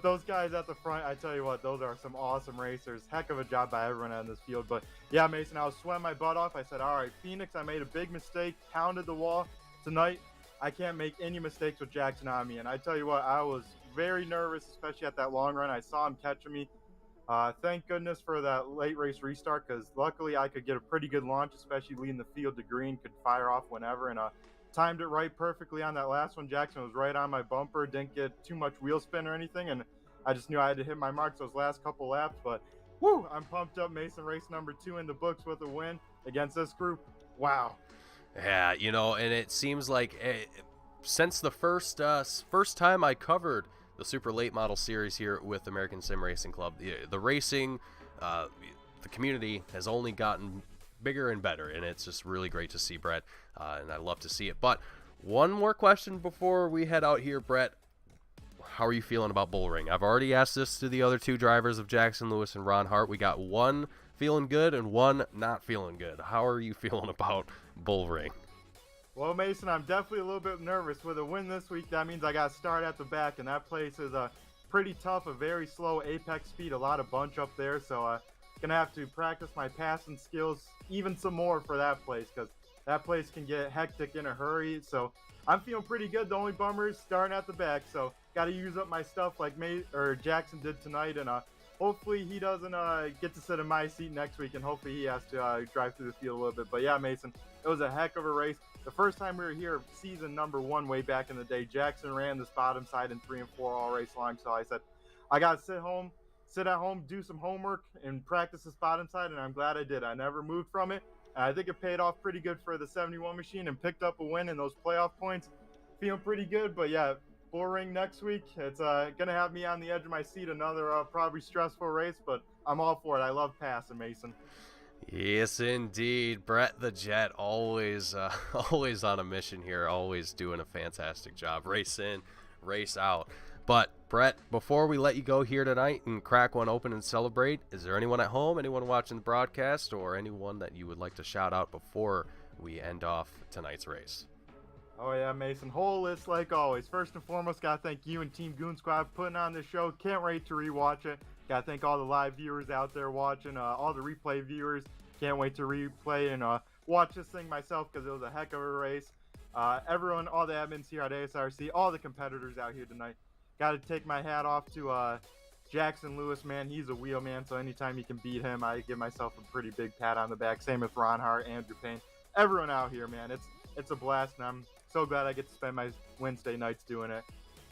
those guys at the front, I tell you what, those are some awesome racers. Heck of a job by everyone on this field. But yeah, Mason, I was sweating my butt off. I said, all right, Phoenix, I made a big mistake, pounded the wall. Tonight, I can't make any mistakes with Jackson on me. And I tell you what, I was very nervous, especially at that long run. I saw him catching me. Thank goodness for that late race restart, because luckily I could get a pretty good launch, especially leading the field to green, could fire off whenever, and timed it right perfectly on that last one. Jackson was right on my bumper, didn't get too much wheel spin or anything, and I just knew I had to hit my marks those last couple laps. But whoo, I'm pumped up. Mason, race number 2 in the books with a win against this group. Wow. Yeah, and it seems like since the first time I covered the Super Late Model Series here with American Sim Racing Club, the racing, the community has only gotten bigger and better, and it's just really great to see, Brett, and I love to see it. But one more question before we head out here, Brett. how are you feeling about Bullring? I've already asked this to the other two drivers of Jackson Lewis and Ron Hart. We got one feeling good and one not feeling good. How are you feeling about Bullring? Well, Mason, I'm definitely a little bit nervous. With a win this week, that means I got to start at the back, and that place is pretty tough, a very slow apex speed, a lot of bunch up there, so gonna have to practice my passing skills even some more for that place, because that place can get hectic in a hurry. So I'm feeling pretty good. The only bummer is starting at the back, so got to use up my stuff like Jackson did tonight, and hopefully he doesn't get to sit in my seat next week, and hopefully he has to drive through the field a little bit. But yeah, Mason, it was a heck of a race. The first time we were here, season number 1 way back in the day, Jackson ran this bottom side in 3 and 4 all race long. So I said, I got to sit at home, do some homework, and practice this bottom side, and I'm glad I did. I never moved from it. And I think it paid off pretty good for the 71 machine and picked up a win in those playoff points. Feeling pretty good, but yeah, Bullring next week. It's going to have me on the edge of my seat, another probably stressful race, but I'm all for it. I love passing, Mason. Yes, indeed. Brett the Jet, always always on a mission here, always doing a fantastic job. Race in, race out. But, Brett, before we let you go here tonight and crack one open and celebrate, is there anyone at home, anyone watching the broadcast, or anyone that you would like to shout out before we end off tonight's race? Oh yeah, Mason, whole list like always. First and foremost, gotta thank you and Team Goon Squad for putting on this show. Can't wait to rewatch it. Gotta thank all the live viewers out there watching, all the replay viewers. Can't wait to replay and watch this thing myself, because it was a heck of a race. Everyone, all the admins here at ASRC, all the competitors out here tonight. Gotta take my hat off to Jackson Lewis, man. He's a wheel, man, so anytime you can beat him, I give myself a pretty big pat on the back. Same with Ron Hart, Andrew Payne. Everyone out here, man. It's a blast, and I'm so glad I get to spend my Wednesday nights doing it.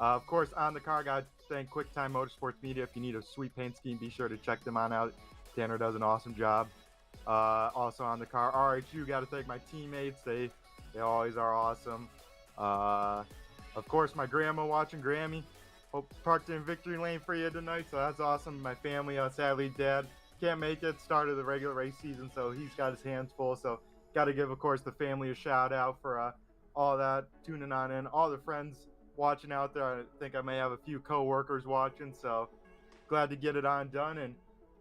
Of course, on the car, got to thank QuickTime Motorsports Media. If you need a sweet paint scheme, be sure to check them on out. Tanner does an awesome job. Also on the car, RHU, got to thank my teammates. They always are awesome. Of course, my grandma watching, Grammy. Hope parked in victory lane for you tonight, so that's awesome. My family, sadly, Dad can't make it. Start of the regular race season, so he's got his hands full. So got to give, of course, the family a shout out for all that tuning on in, all the friends watching out there. I think I may have a few co-workers watching, so glad to get it on done. And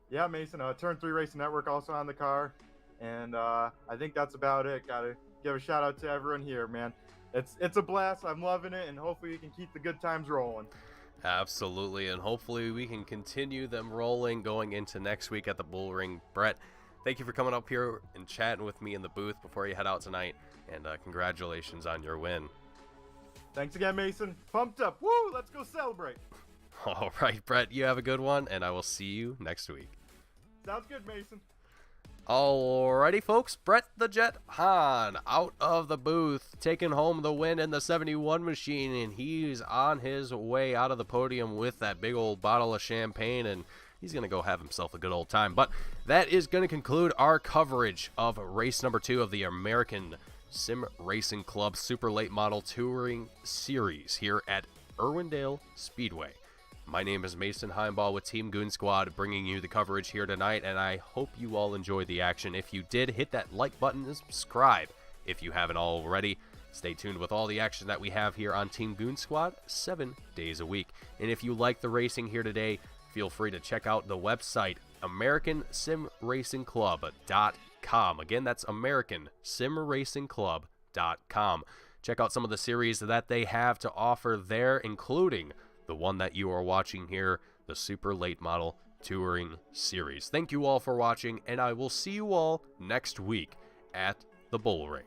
yeah, Mason, Turn 3 Racing Network also on the car, and I think that's about it. Gotta give a shout out to everyone here, man. It's a blast. I'm loving it, and hopefully we can keep the good times rolling. Absolutely, and hopefully we can continue them rolling going into next week at the Bullring. Brett, thank you for coming up here and chatting with me in the booth before you head out tonight, and congratulations on your win. Thanks again, Mason. Pumped up. Woo, let's go celebrate. All right, Brett, you have a good one, and I will see you next week. Sounds good, Mason. Alrighty, folks, Brett the Jet Hahn out of the booth, taking home the win in the 71 machine, and he's on his way out of the podium with that big old bottle of champagne, and he's going to go have himself a good old time. But that is going to conclude our coverage of race number 2 of the American Sim Racing Club Super Late Model Touring Series here at Irwindale Speedway. My name is Mason Heimbaugh with Team Goon Squad, bringing you the coverage here tonight, and I hope you all enjoyed the action. If you did, hit that like button and subscribe if you haven't already. Stay tuned with all the action that we have here on Team Goon Squad 7 days a week. And if you like the racing here today, feel free to check out the website, AmericanSimRacingClub.com. Again, that's AmericanSimRacingClub.com. Check out some of the series that they have to offer there, including the one that you are watching here, the Super Late Model Touring Series. Thank you all for watching, and I will see you all next week at the Bullring.